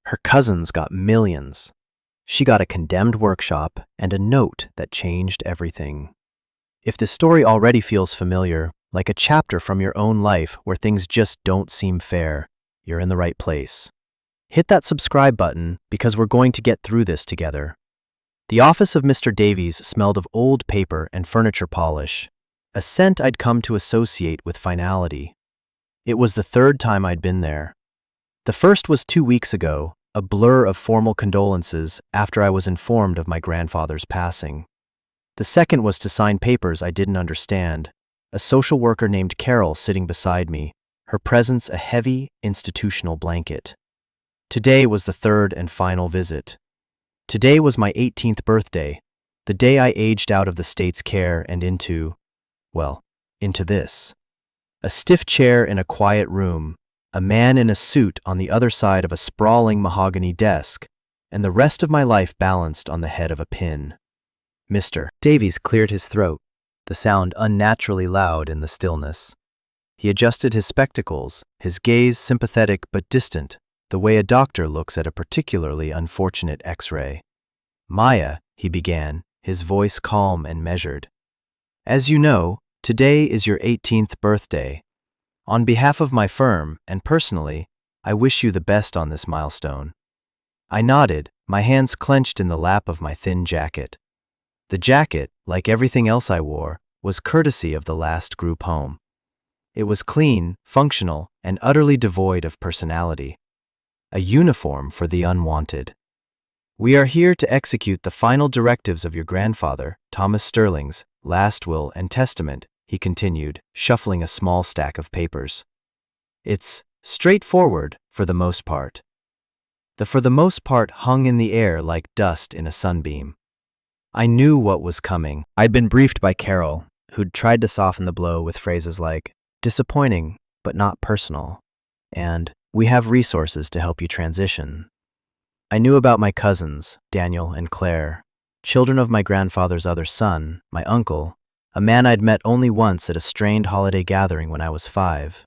Her cousins got millions. She got a condemned workshop and a note that changed everything. If this story already feels familiar, like a chapter from your own life where things just don't seem fair, you're in the right place. Hit that subscribe button because we're going to get through this together. The office of Mr. Davies smelled of old paper and furniture polish, a scent I'd come to associate with finality. It was the third time I'd been there. The first was 2 weeks ago, a blur of formal condolences after I was informed of my grandfather's passing. The second was to sign papers I didn't understand, a social worker named Carol sitting beside me, her presence a heavy, institutional blanket. Today was the third and final visit. Today was my 18th birthday, the day I aged out of the state's care and into this. A stiff chair in a quiet room, a man in a suit on the other side of a sprawling mahogany desk, and the rest of my life balanced on the head of a pin. Mr. Davies cleared his throat, the sound unnaturally loud in the stillness. He adjusted his spectacles, his gaze sympathetic but distant, the way a doctor looks at a particularly unfortunate X-ray. "Maya," he began, his voice calm and measured. "As you know, today is your 18th birthday. On behalf of my firm, and personally, I wish you the best on this milestone." I nodded, my hands clenched in the lap of my thin jacket. The jacket, like everything else I wore, was courtesy of the last group home. It was clean, functional, and utterly devoid of personality. A uniform for the unwanted. "We are here to execute the final directives of your grandfather, Thomas Sterling's, last will and testament," he continued, shuffling a small stack of papers. "It's straightforward, for the most part." The "for the most part" hung in the air like dust in a sunbeam. I knew what was coming. I'd been briefed by Carol, who'd tried to soften the blow with phrases like, "disappointing, but not personal," and "we have resources to help you transition." I knew about my cousins, Daniel and Claire, children of my grandfather's other son, my uncle, a man I'd met only once at a strained holiday gathering when I was 5.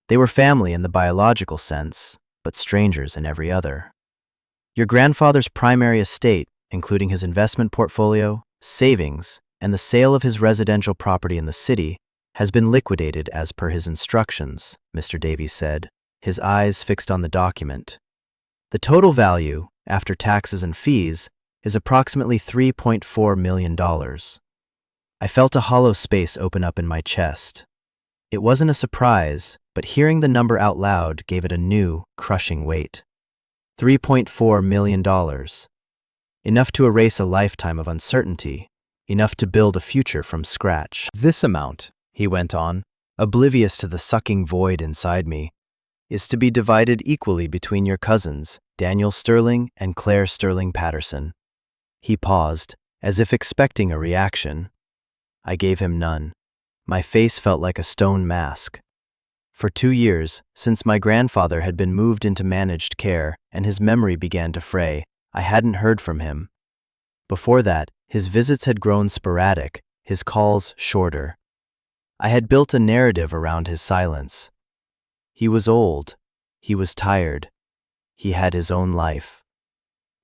They were family in the biological sense, but strangers in every other. Your grandfather's primary estate, including his investment portfolio, savings, and the sale of his residential property in the city, has been liquidated as per his instructions, Mr. Davies said, his eyes fixed on the document. The total value, after taxes and fees, is approximately $3.4 million. I felt a hollow space open up in my chest. It wasn't a surprise, but hearing the number out loud gave it a new, crushing weight. $3.4 million. Enough to erase a lifetime of uncertainty, enough to build a future from scratch. "This amount," he went on, oblivious to the sucking void inside me, "is to be divided equally between your cousins, Daniel Sterling and Claire Sterling Patterson." He paused, as if expecting a reaction. I gave him none. My face felt like a stone mask. For 2 years, since my grandfather had been moved into managed care and his memory began to fray, I hadn't heard from him. Before that, his visits had grown sporadic, his calls shorter. I had built a narrative around his silence. He was old. He was tired. He had his own life.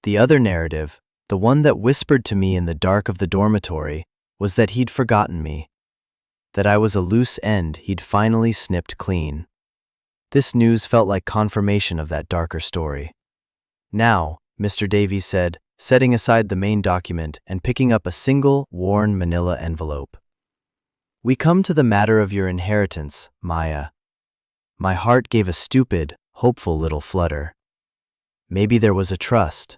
The other narrative, the one that whispered to me in the dark of the dormitory, was that he'd forgotten me. That I was a loose end he'd finally snipped clean. This news felt like confirmation of that darker story. "Now," Mr. Davies said, setting aside the main document and picking up a single, worn manila envelope. "We come to the matter of your inheritance, Maya." My heart gave a stupid, hopeful little flutter. Maybe there was a trust,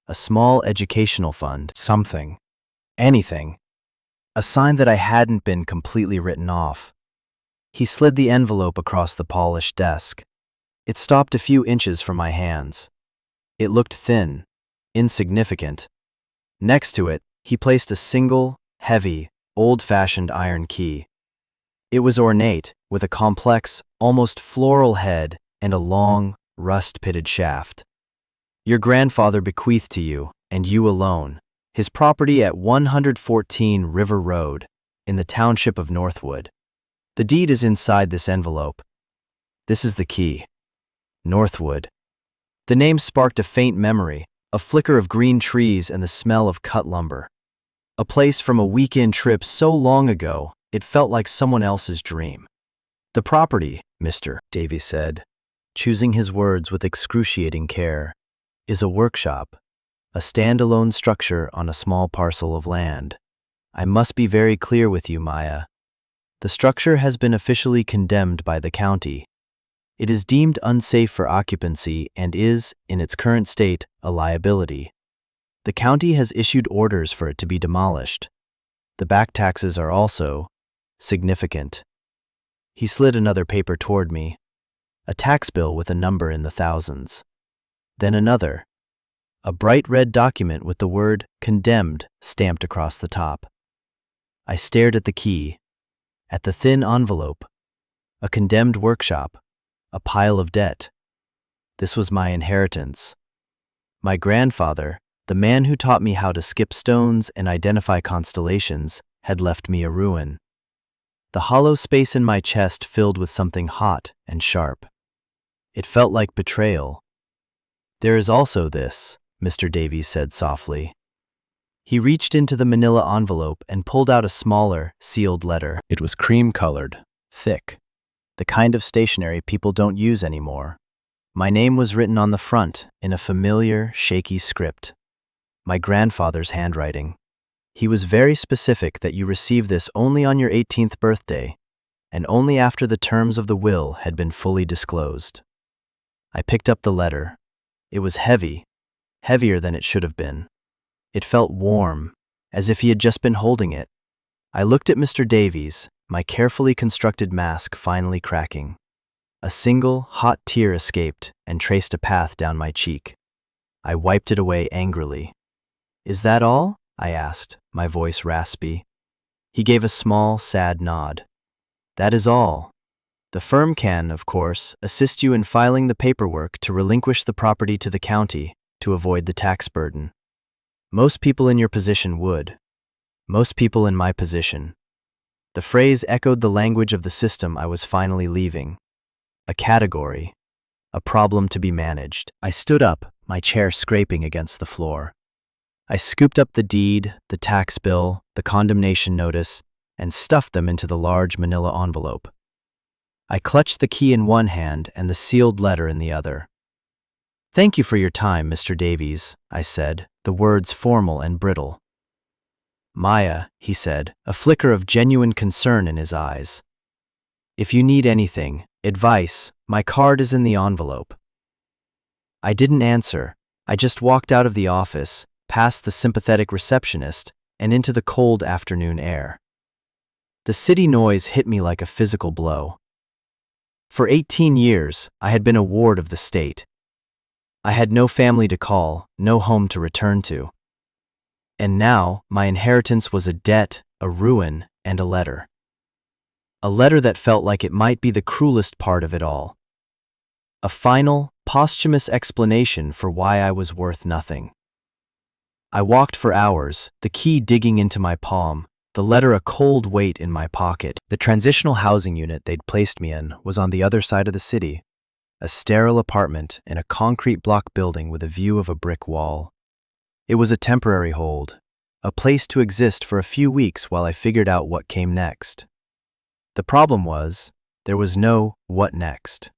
a small educational fund, something, anything, a sign that I hadn't been completely written off. He slid the envelope across the polished desk. It stopped a few inches from my hands. It looked thin, insignificant. Next to it, he placed a single, heavy, old-fashioned iron key. It was ornate, with a complex, almost floral head and a long, rust-pitted shaft. "Your grandfather bequeathed to you, and you alone, his property at 114 River Road, in the township of Northwood. The deed is inside this envelope. This is the key. Northwood. The name sparked a faint memory, a flicker of green trees and the smell of cut lumber. A place from a weekend trip so long ago, it felt like someone else's dream. "The property," Mr. Davies said, choosing his words with excruciating care, "is a workshop, a standalone structure on a small parcel of land. I must be very clear with you, Maya. The structure has been officially condemned by the county. It is deemed unsafe for occupancy and is, in its current state, a liability. The county has issued orders for it to be demolished. The back taxes are also significant." He slid another paper toward me, a tax bill with a number in the thousands. Then another, a bright red document with the word "condemned" stamped across the top. I stared at the key, at the thin envelope, a condemned workshop, a pile of debt. This was my inheritance. My grandfather, the man who taught me how to skip stones and identify constellations, had left me a ruin. The hollow space in my chest filled with something hot and sharp. It felt like betrayal. "There is also this," Mr. Davies said softly. He reached into the manila envelope and pulled out a smaller, sealed letter. It was cream-colored, thick, the kind of stationery people don't use anymore. My name was written on the front in a familiar, shaky script. My grandfather's handwriting. He was very specific that you receive this only on your 18th birthday, and only after the terms of the will had been fully disclosed. I picked up the letter. It was heavy, heavier than it should have been. It felt warm, as if he had just been holding it. I looked at Mr. Davies, my carefully constructed mask finally cracking. A single, hot tear escaped and traced a path down my cheek. I wiped it away angrily. "Is that all?" I asked, my voice raspy. He gave a small, sad nod. "That is all. The firm can, of course, assist you in filing the paperwork to relinquish the property to the county to avoid the tax burden. Most people in your position would. Most people in my position." The phrase echoed the language of the system I was finally leaving. A category. A problem to be managed. I stood up, my chair scraping against the floor. I scooped up the deed, the tax bill, the condemnation notice, and stuffed them into the large manila envelope. I clutched the key in one hand and the sealed letter in the other. "Thank you for your time, Mr. Davies," I said, the words formal and brittle. "Maya," he said, a flicker of genuine concern in his eyes. "If you need anything, advice, my card is in the envelope." I didn't answer. I just walked out of the office, past the sympathetic receptionist, and into the cold afternoon air. The city noise hit me like a physical blow. For 18 years, I had been a ward of the state. I had no family to call, no home to return to. And now, my inheritance was a debt, a ruin, and a letter. A letter that felt like it might be the cruelest part of it all. A final, posthumous explanation for why I was worth nothing. I walked for hours, the key digging into my palm, the letter a cold weight in my pocket. The transitional housing unit they'd placed me in was on the other side of the city, a sterile apartment in a concrete block building with a view of a brick wall. It was a temporary hold, a place to exist for a few weeks while I figured out what came next. The problem was, there was no what next.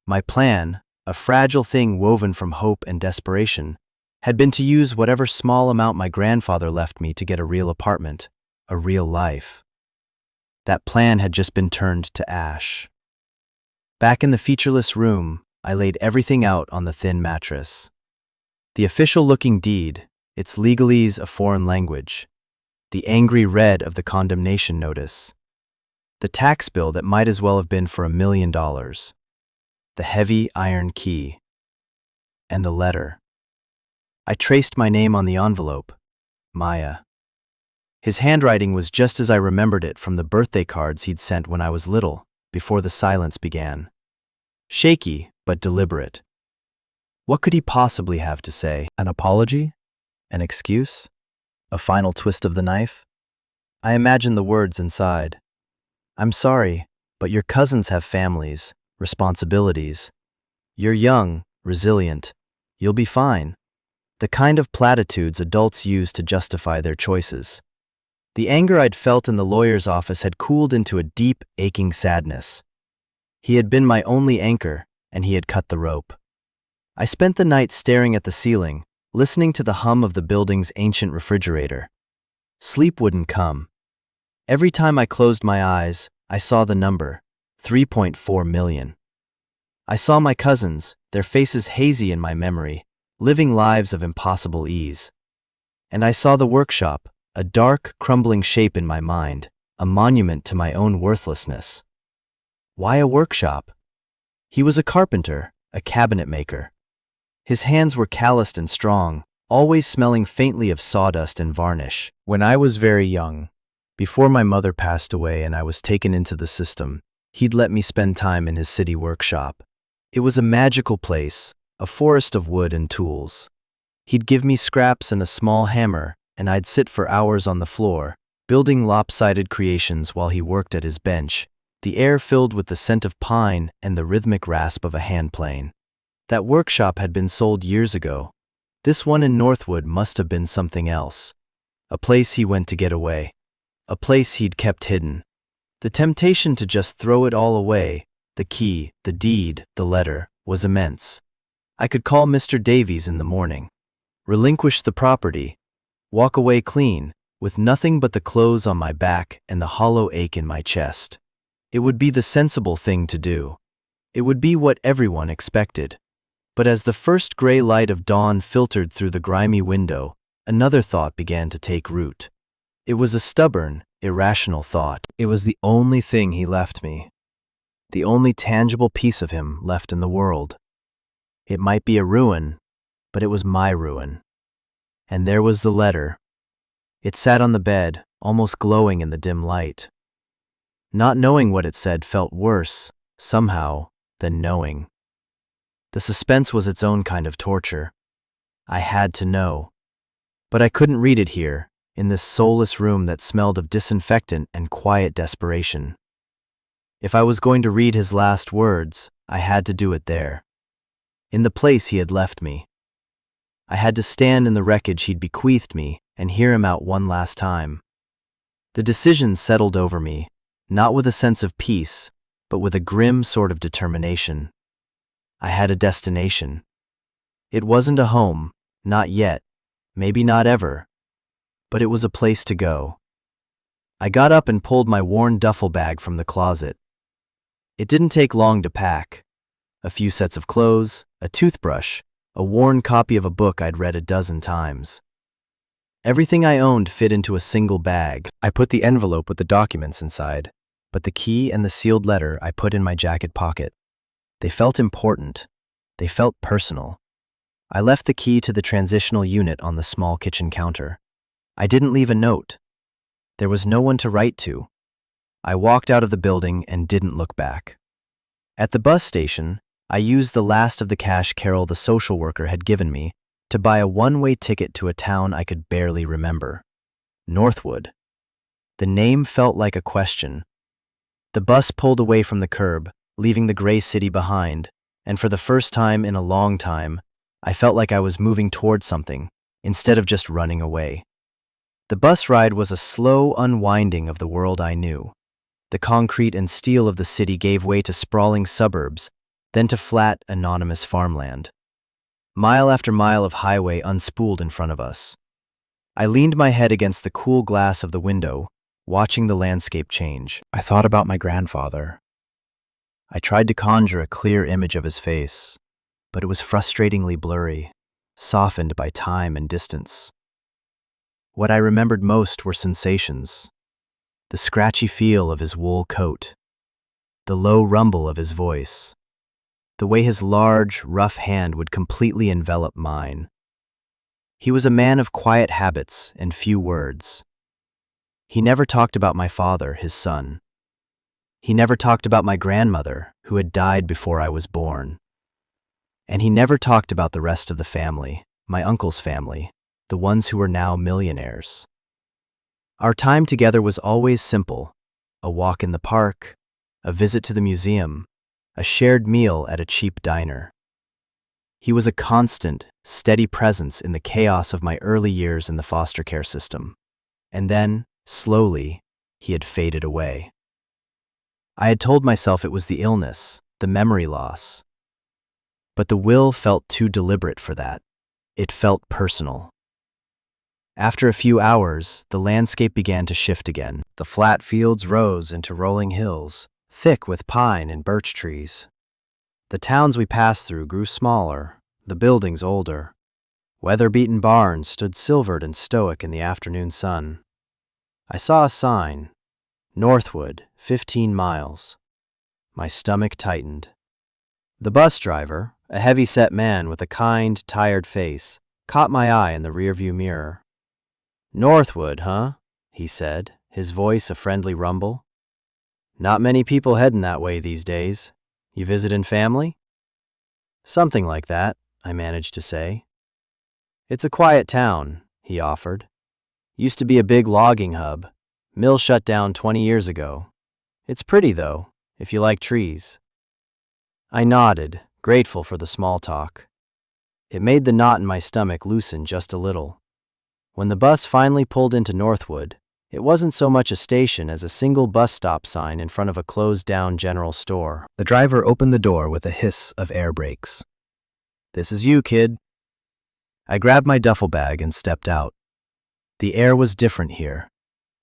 My plan, a fragile thing woven from hope and desperation, had been to use whatever small amount my grandfather left me to get a real apartment, a real life. That plan had just been turned to ash. Back in the featureless room, I laid everything out on the thin mattress. The official-looking deed, its legalese a foreign language, the angry red of the condemnation notice, the tax bill that might as well have been for $1 million, the heavy iron key, and the letter. I traced my name on the envelope, Maya. His handwriting was just as I remembered it from the birthday cards he'd sent when I was little, before the silence began. Shaky, but deliberate. What could he possibly have to say? An apology? An excuse? A final twist of the knife? I imagined the words inside. "I'm sorry, but your cousins have families, responsibilities. You're young, resilient, you'll be fine. The kind of platitudes adults use to justify their choices. The anger I'd felt in the lawyer's office had cooled into a deep, aching sadness. He had been my only anchor, and he had cut the rope. I spent the night staring at the ceiling, listening to the hum of the building's ancient refrigerator. Sleep wouldn't come. Every time I closed my eyes, I saw the number, 3.4 million. I saw my cousins, their faces hazy in my memory, living lives of impossible ease. And I saw the workshop, a dark, crumbling shape in my mind, a monument to my own worthlessness. Why a workshop? He was a carpenter, a cabinet maker. His hands were calloused and strong, always smelling faintly of sawdust and varnish. When I was very young, before my mother passed away and I was taken into the system, he'd let me spend time in his city workshop. It was a magical place, a forest of wood and tools. He'd give me scraps and a small hammer, and I'd sit for hours on the floor, building lopsided creations while he worked at his bench, the air filled with the scent of pine and the rhythmic rasp of a hand plane. That workshop had been sold years ago. This one in Northwood must have been something else. A place he went to get away. A place he'd kept hidden. The temptation to just throw it all away, the key, the deed, the letter, was immense. I could call Mr. Davies in the morning, relinquish the property, walk away clean, with nothing but the clothes on my back and the hollow ache in my chest. It would be the sensible thing to do. It would be what everyone expected. But as the first gray light of dawn filtered through the grimy window, another thought began to take root. It was a stubborn, irrational thought. It was the only thing he left me. The only tangible piece of him left in the world. It might be a ruin, but it was my ruin. And there was the letter. It sat on the bed, almost glowing in the dim light. Not knowing what it said felt worse, somehow, than knowing. The suspense was its own kind of torture. I had to know. But I couldn't read it here, in this soulless room that smelled of disinfectant and quiet desperation. If I was going to read his last words, I had to do it there. In the place he had left me. I had to stand in the wreckage he'd bequeathed me and hear him out one last time. The decision settled over me, not with a sense of peace, but with a grim sort of determination. I had a destination. It wasn't a home, not yet, maybe not ever, but it was a place to go. I got up and pulled my worn duffel bag from the closet. It didn't take long to pack. A few sets of clothes, a toothbrush, a worn copy of a book I'd read a dozen times. Everything I owned fit into a single bag. I put the envelope with the documents inside, but the key and the sealed letter I put in my jacket pocket. They felt important. They felt personal. I left the key to the transitional unit on the small kitchen counter. I didn't leave a note. There was no one to write to. I walked out of the building and didn't look back. At the bus station, I used the last of the cash Carol, the social worker, had given me to buy a one-way ticket to a town I could barely remember. Northwood. The name felt like a question. The bus pulled away from the curb, leaving the gray city behind, and for the first time in a long time, I felt like I was moving toward something, instead of just running away. The bus ride was a slow unwinding of the world I knew. The concrete and steel of the city gave way to sprawling suburbs, then to flat, anonymous farmland. Mile after mile of highway unspooled in front of us. I leaned my head against the cool glass of the window, watching the landscape change. I thought about my grandfather. I tried to conjure a clear image of his face, but it was frustratingly blurry, softened by time and distance. What I remembered most were sensations. The scratchy feel of his wool coat, the low rumble of his voice, the way his large, rough hand would completely envelop mine. He was a man of quiet habits and few words. He never talked about my father, his son. He never talked about my grandmother, who had died before I was born. And he never talked about the rest of the family, my uncle's family, the ones who were now millionaires. Our time together was always simple: a walk in the park, a visit to the museum, a shared meal at a cheap diner. He was a constant, steady presence in the chaos of my early years in the foster care system. And then, slowly, he had faded away. I had told myself it was the illness, the memory loss. But the will felt too deliberate for that. It felt personal. After a few hours, the landscape began to shift again. The flat fields rose into rolling hills, thick with pine and birch trees. The towns we passed through grew smaller, the buildings older. Weather-beaten barns stood silvered and stoic in the afternoon sun. I saw a sign, Northwood, 15 miles. My stomach tightened. The bus driver, a heavy-set man with a kind, tired face, caught my eye in the rearview mirror. "Northwood, huh?" he said, his voice a friendly rumble. "Not many people heading that way these days. You visitin' family?" "Something like that," I managed to say. "It's a quiet town," he offered. "Used to be a big logging hub. Mill shut down 20 years ago. It's pretty, though, if you like trees." I nodded, grateful for the small talk. It made the knot in my stomach loosen just a little. When the bus finally pulled into Northwood, it wasn't so much a station as a single bus stop sign in front of a closed-down general store. The driver opened the door with a hiss of air brakes. "This is you, kid." I grabbed my duffel bag and stepped out. The air was different here.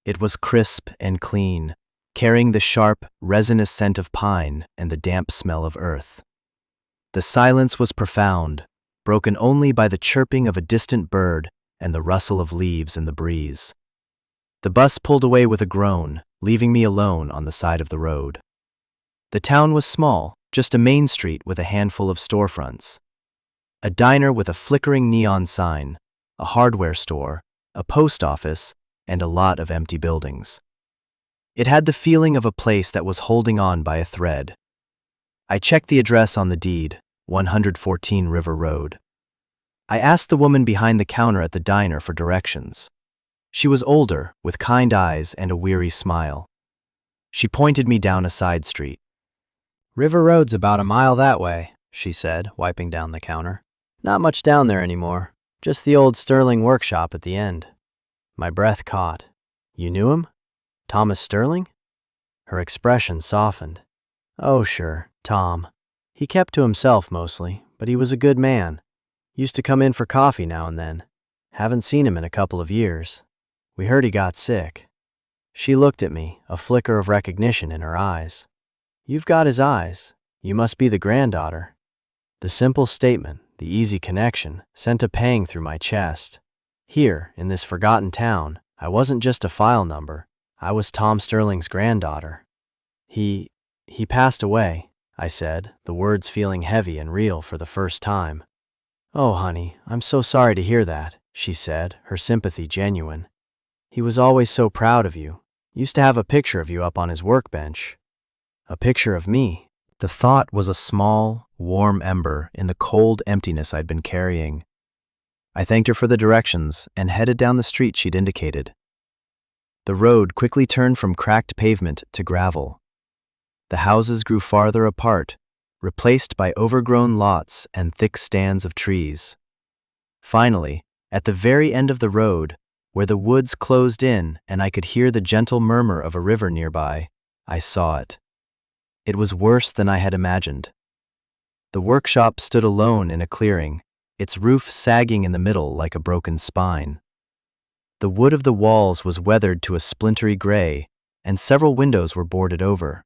It was crisp and clean, carrying the sharp, resinous scent of pine and the damp smell of earth. The silence was profound, broken only by the chirping of a distant bird and the rustle of leaves in the breeze. The bus pulled away with a groan, leaving me alone on the side of the road. The town was small, just a main street with a handful of storefronts. A diner with a flickering neon sign, a hardware store, a post office, and a lot of empty buildings. It had the feeling of a place that was holding on by a thread. I checked the address on the deed, 114 River Road. I asked the woman behind the counter at the diner for directions. She was older, with kind eyes and a weary smile. She pointed me down a side street. "River Road's about a mile that way," she said, wiping down the counter. "Not much down there anymore, just the old Sterling workshop at the end." My breath caught. "You knew him? Thomas Sterling?" Her expression softened. "Oh, sure, Tom. He kept to himself mostly, but he was a good man. Used to come in for coffee now and then. Haven't seen him in a couple of years. We heard he got sick." She looked at me, a flicker of recognition in her eyes. "You've got his eyes. You must be the granddaughter." The simple statement, the easy connection, sent a pang through my chest. Here, in this forgotten town, I wasn't just a file number. I was Tom Sterling's granddaughter. He passed away," I said, the words feeling heavy and real for the first time. "Oh, honey, I'm so sorry to hear that," she said, her sympathy genuine. "He was always so proud of you. Used to have a picture of you up on his workbench." A picture of me. The thought was a small, warm ember in the cold emptiness I'd been carrying. I thanked her for the directions and headed down the street she'd indicated. The road quickly turned from cracked pavement to gravel. The houses grew farther apart, replaced by overgrown lots and thick stands of trees. Finally, at the very end of the road, where the woods closed in and I could hear the gentle murmur of a river nearby, I saw it. It was worse than I had imagined. The workshop stood alone in a clearing, its roof sagging in the middle like a broken spine. The wood of the walls was weathered to a splintery gray, and several windows were boarded over.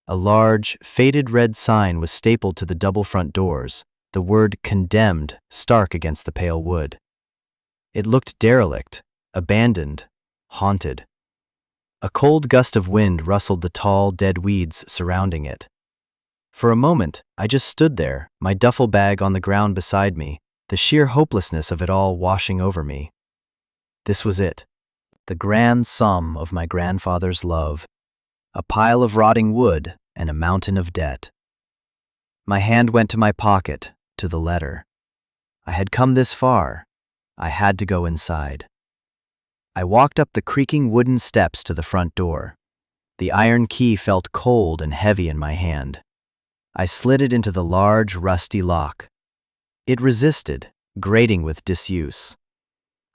A large, faded red sign was stapled to the double front doors, the word "condemned" stark against the pale wood. It looked derelict, abandoned, haunted. A cold gust of wind rustled the tall, dead weeds surrounding it. For a moment, I just stood there, my duffel bag on the ground beside me, the sheer hopelessness of it all washing over me. This was it, the grand sum of my grandfather's love, a pile of rotting wood and a mountain of debt. My hand went to my pocket, to the letter. I had come this far. I had to go inside. I walked up the creaking wooden steps to the front door. The iron key felt cold and heavy in my hand. I slid it into the large, rusty lock. It resisted, grating with disuse.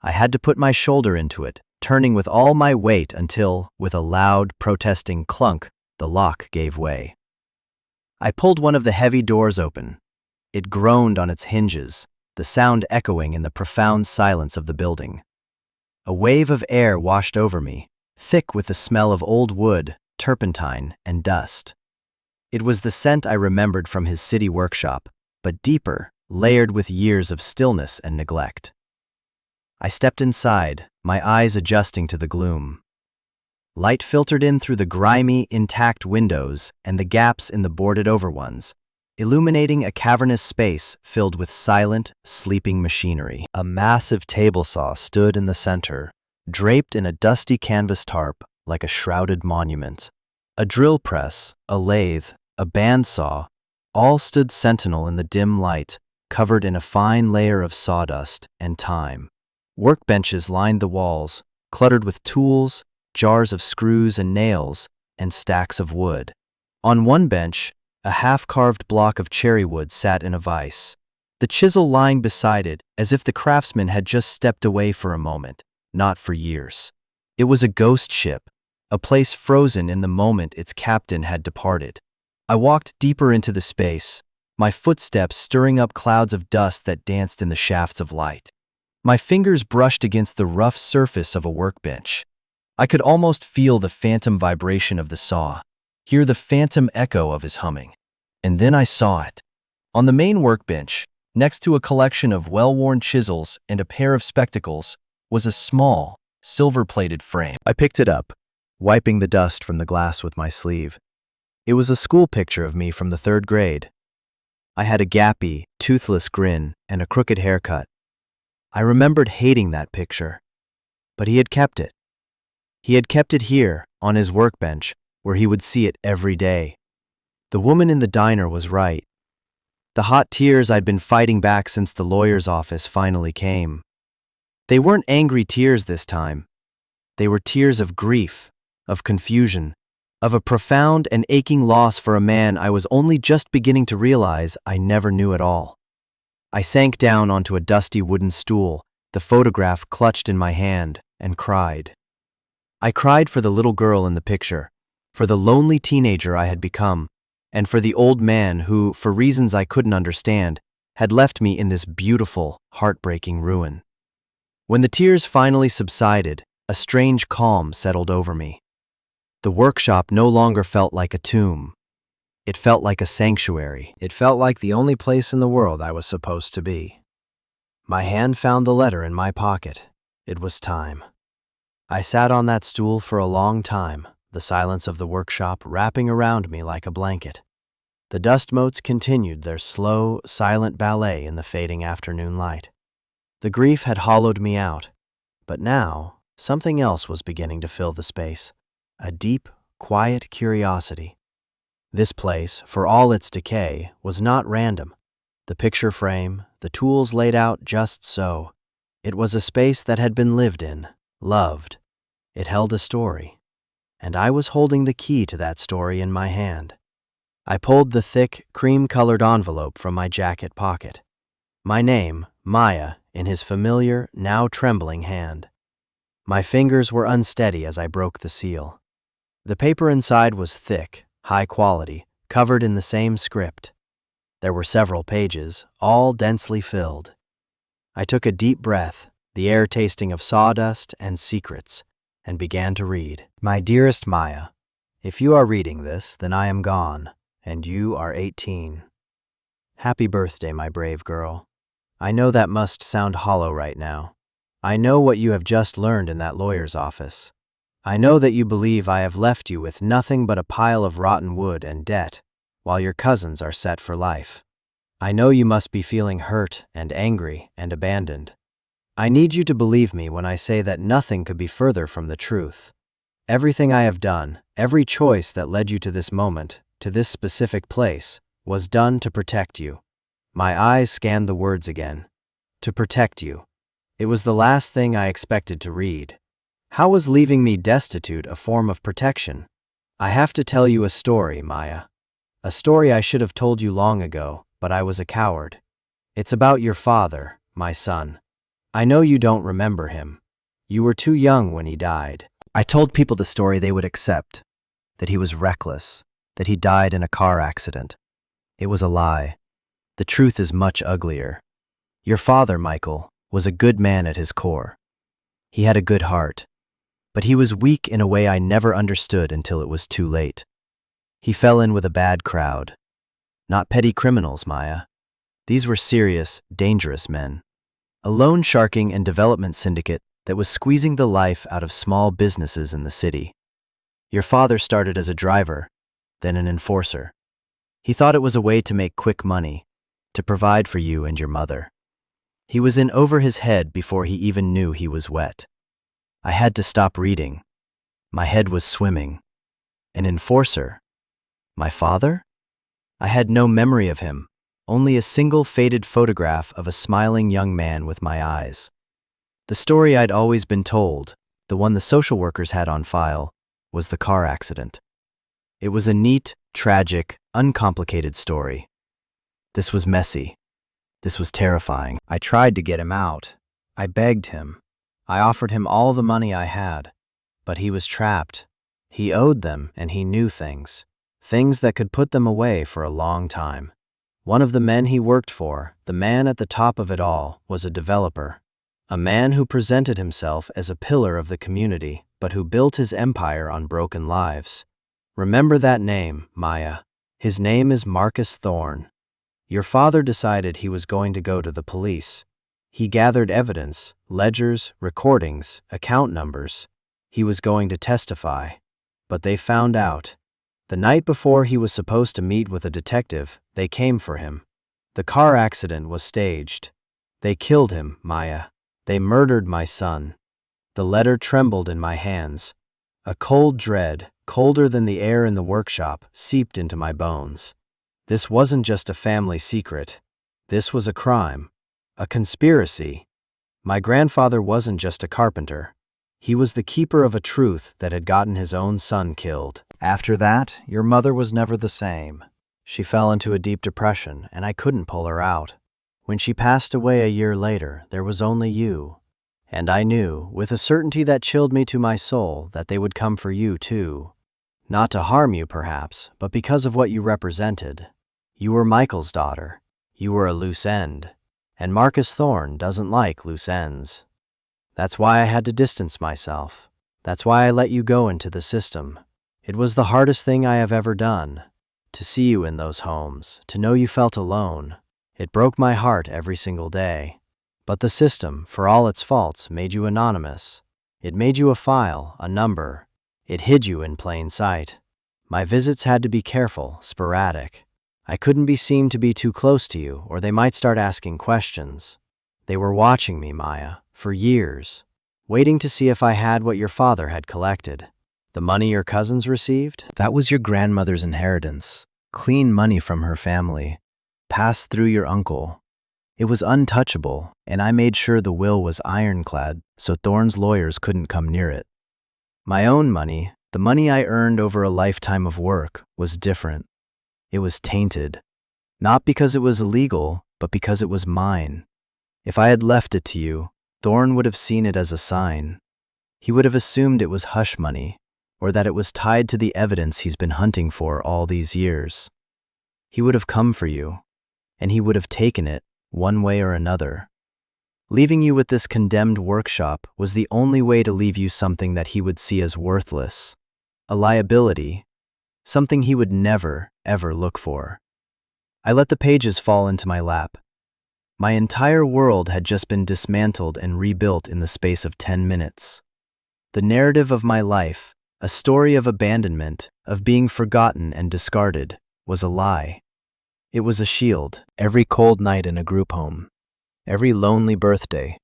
I had to put my shoulder into it, turning with all my weight until, with a loud, protesting clunk, the lock gave way. I pulled one of the heavy doors open. It groaned on its hinges, the sound echoing in the profound silence of the building. A wave of air washed over me, thick with the smell of old wood, turpentine, and dust. It was the scent I remembered from his city workshop, but deeper, layered with years of stillness and neglect. I stepped inside, my eyes adjusting to the gloom. Light filtered in through the grimy, intact windows and the gaps in the boarded-over ones, illuminating a cavernous space filled with silent, sleeping machinery. A massive table saw stood in the center, draped in a dusty canvas tarp like a shrouded monument. A drill press, a lathe, a bandsaw, all stood sentinel in the dim light, covered in a fine layer of sawdust and time. Workbenches lined the walls, cluttered with tools, jars of screws and nails, and stacks of wood. On one bench, a half-carved block of cherry wood sat in a vise, the chisel lying beside it as if the craftsman had just stepped away for a moment, not for years. It was a ghost ship, a place frozen in the moment its captain had departed. I walked deeper into the space, my footsteps stirring up clouds of dust that danced in the shafts of light. My fingers brushed against the rough surface of a workbench. I could almost feel the phantom vibration of the saw, hear the phantom echo of his humming. And then I saw it. On the main workbench, next to a collection of well-worn chisels and a pair of spectacles, was a small, silver-plated frame. I picked it up, wiping the dust from the glass with my sleeve. It was a school picture of me from the 3rd grade. I had a gappy, toothless grin and a crooked haircut. I remembered hating that picture, but he had kept it. He had kept it here, on his workbench, where he would see it every day. The woman in the diner was right. The hot tears I'd been fighting back since the lawyer's office finally came. They weren't angry tears this time. They were tears of grief, of confusion, of a profound and aching loss for a man I was only just beginning to realize I never knew at all. I sank down onto a dusty wooden stool, the photograph clutched in my hand, and cried. I cried for the little girl in the picture, for the lonely teenager I had become, and for the old man who, for reasons I couldn't understand, had left me in this beautiful, heartbreaking ruin. When the tears finally subsided, a strange calm settled over me. The workshop no longer felt like a tomb. It felt like a sanctuary. It felt like the only place in the world I was supposed to be. My hand found the letter in my pocket. It was time. I sat on that stool for a long time, the silence of the workshop wrapping around me like a blanket. The dust motes continued their slow, silent ballet in the fading afternoon light. The grief had hollowed me out, but now something else was beginning to fill the space, a deep, quiet curiosity. This place, for all its decay, was not random. The picture frame, the tools laid out just so. It was a space that had been lived in, loved. It held a story, and I was holding the key to that story in my hand. I pulled the thick, cream-colored envelope from my jacket pocket. My name, Maya, in his familiar, now trembling hand. My fingers were unsteady as I broke the seal. The paper inside was thick, high quality, covered in the same script. There were several pages, all densely filled. I took a deep breath, the air tasting of sawdust and secrets, and began to read. My dearest Maya, if you are reading this, then I am gone, and you are 18. Happy birthday, my brave girl. I know that must sound hollow right now. I know what you have just learned in that lawyer's office. I know that you believe I have left you with nothing but a pile of rotten wood and debt, while your cousins are set for life. I know you must be feeling hurt and angry and abandoned. I need you to believe me when I say that nothing could be further from the truth. Everything I have done, every choice that led you to this moment, to this specific place, was done to protect you. My eyes scanned the words again. To protect you. It was the last thing I expected to read. How was leaving me destitute a form of protection? I have to tell you a story, Maya. A story I should have told you long ago, but I was a coward. It's about your father, my son. I know you don't remember him. You were too young when he died. I told people the story they would accept, that he was reckless, that he died in a car accident. It was a lie. The truth is much uglier. Your father, Michael, was a good man at his core. He had a good heart, but he was weak in a way I never understood until it was too late. He fell in with a bad crowd. Not petty criminals, Maya. These were serious, dangerous men. A loan sharking and development syndicate that was squeezing the life out of small businesses in the city. Your father started as a driver, then an enforcer. He thought it was a way to make quick money, to provide for you and your mother. He was in over his head before he even knew he was wet. I had to stop reading. My head was swimming. An enforcer? My father? I had no memory of him, only a single faded photograph of a smiling young man with my eyes. The story I'd always been told, the one the social workers had on file, was the car accident. It was a neat, tragic, uncomplicated story. This was messy. This was terrifying. I tried to get him out. I begged him. I offered him all the money I had. But he was trapped. He owed them, and he knew things. Things that could put them away for a long time. One of the men he worked for, the man at the top of it all, was a developer. A man who presented himself as a pillar of the community, but who built his empire on broken lives. Remember that name, Maya. His name is Marcus Thorne. Your father decided he was going to go to the police. He gathered evidence, ledgers, recordings, account numbers. He was going to testify. But they found out. The night before he was supposed to meet with a detective, they came for him. The car accident was staged. They killed him, Maya. They murdered my son. The letter trembled in my hands. A cold dread, colder than the air in the workshop, seeped into my bones. This wasn't just a family secret. This was a crime. A conspiracy. My grandfather wasn't just a carpenter. He was the keeper of a truth that had gotten his own son killed. After that, your mother was never the same. She fell into a deep depression, and I couldn't pull her out. When she passed away a year later, there was only you. And I knew, with a certainty that chilled me to my soul, that they would come for you too. Not to harm you, perhaps, but because of what you represented. You were Michael's daughter. You were a loose end. And Marcus Thorne doesn't like loose ends. That's why I had to distance myself. That's why I let you go into the system. It was the hardest thing I have ever done. To see you in those homes, to know you felt alone. It broke my heart every single day. But the system, for all its faults, made you anonymous. It made you a file, a number. It hid you in plain sight. My visits had to be careful, sporadic. I couldn't be seen to be too close to you, or they might start asking questions. They were watching me, Maya, for years, waiting to see if I had what your father had collected. The money your cousins received? That was your grandmother's inheritance. Clean money from her family, passed through your uncle. It was untouchable, and I made sure the will was ironclad so Thorne's lawyers couldn't come near it. My own money, the money I earned over a lifetime of work, was different. It was tainted, not because it was illegal, but because it was mine. If I had left it to you, Thorne would have seen it as a sign. He would have assumed it was hush money, or that it was tied to the evidence he's been hunting for all these years. He would have come for you, and he would have taken it, one way or another. Leaving you with this condemned workshop was the only way to leave you something that he would see as worthless, a liability, something he would never, ever look for. I let the pages fall into my lap. My entire world had just been dismantled and rebuilt in the space of 10 minutes. The narrative of my life, a story of abandonment, of being forgotten and discarded, was a lie. It was a shield. Every cold night in a group home, every lonely birthday,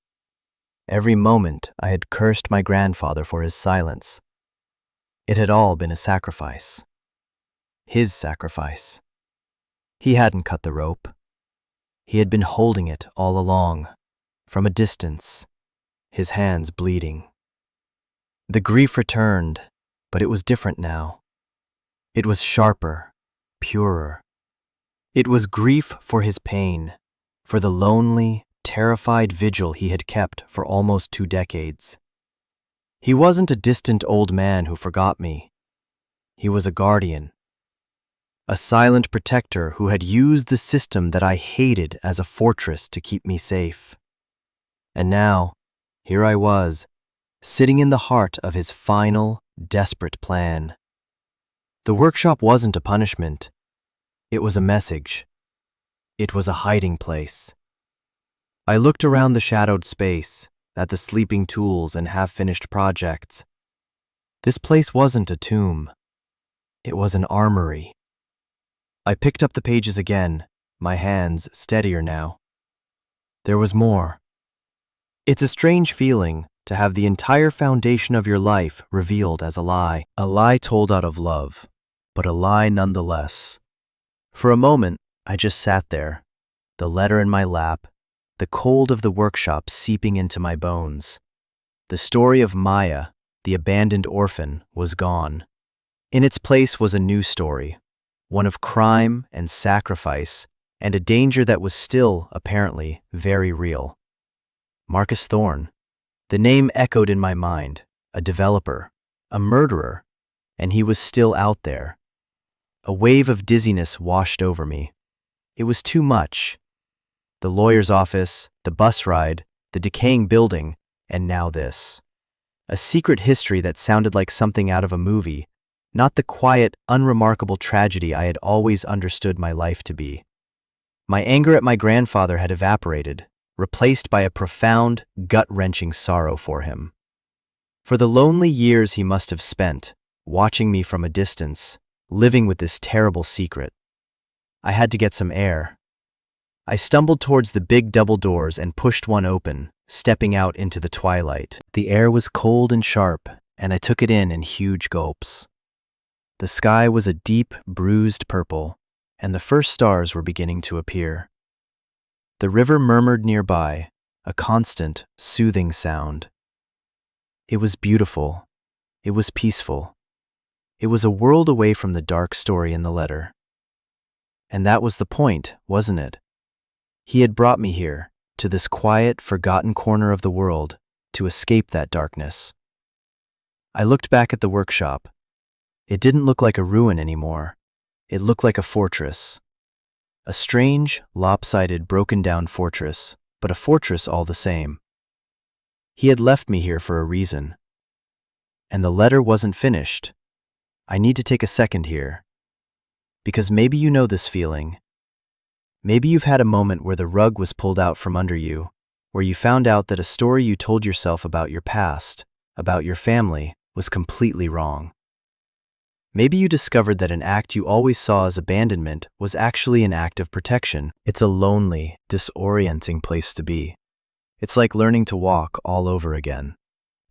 every moment I had cursed my grandfather for his silence. It had all been a sacrifice. His sacrifice. He hadn't cut the rope. He had been holding it all along, from a distance, his hands bleeding. The grief returned, but it was different now. It was sharper, purer. It was grief for his pain, for the lonely, terrified vigil he had kept for almost 2 decades. He wasn't a distant old man who forgot me. He was a guardian, a silent protector who had used the system that I hated as a fortress to keep me safe. And now, here I was, sitting in the heart of his final, desperate plan. The workshop wasn't a punishment. It was a message. It was a hiding place. I looked around the shadowed space, at the sleeping tools and half-finished projects. This place wasn't a tomb. It was an armory. I picked up the pages again, my hands steadier now. There was more. It's a strange feeling to have the entire foundation of your life revealed as a lie told out of love, but a lie nonetheless. For a moment, I just sat there, the letter in my lap, the cold of the workshop seeping into my bones. The story of Maya, the abandoned orphan, was gone. In its place was a new story, one of crime and sacrifice, and a danger that was still, apparently, very real. Marcus Thorne. The name echoed in my mind, a developer, a murderer, and he was still out there. A wave of dizziness washed over me. It was too much. The lawyer's office, the bus ride, the decaying building, and now this. A secret history that sounded like something out of a movie, not the quiet, unremarkable tragedy I had always understood my life to be. My anger at my grandfather had evaporated, replaced by a profound, gut-wrenching sorrow for him. For the lonely years he must have spent, watching me from a distance, living with this terrible secret. I had to get some air. I stumbled towards the big double doors and pushed one open, stepping out into the twilight. The air was cold and sharp, and I took it in huge gulps. The sky was a deep, bruised purple, and the first stars were beginning to appear. The river murmured nearby, a constant, soothing sound. It was beautiful. It was peaceful. It was a world away from the dark story in the letter. And that was the point, wasn't it? He had brought me here, to this quiet, forgotten corner of the world, to escape that darkness. I looked back at the workshop. It didn't look like a ruin anymore. It looked like a fortress. A strange, lopsided, broken-down fortress, but a fortress all the same. He had left me here for a reason. And the letter wasn't finished. I need to take a second here. Because maybe you know this feeling. Maybe you've had a moment where the rug was pulled out from under you, where you found out that a story you told yourself about your past, about your family, was completely wrong. Maybe you discovered that an act you always saw as abandonment was actually an act of protection. It's a lonely, disorienting place to be. It's like learning to walk all over again.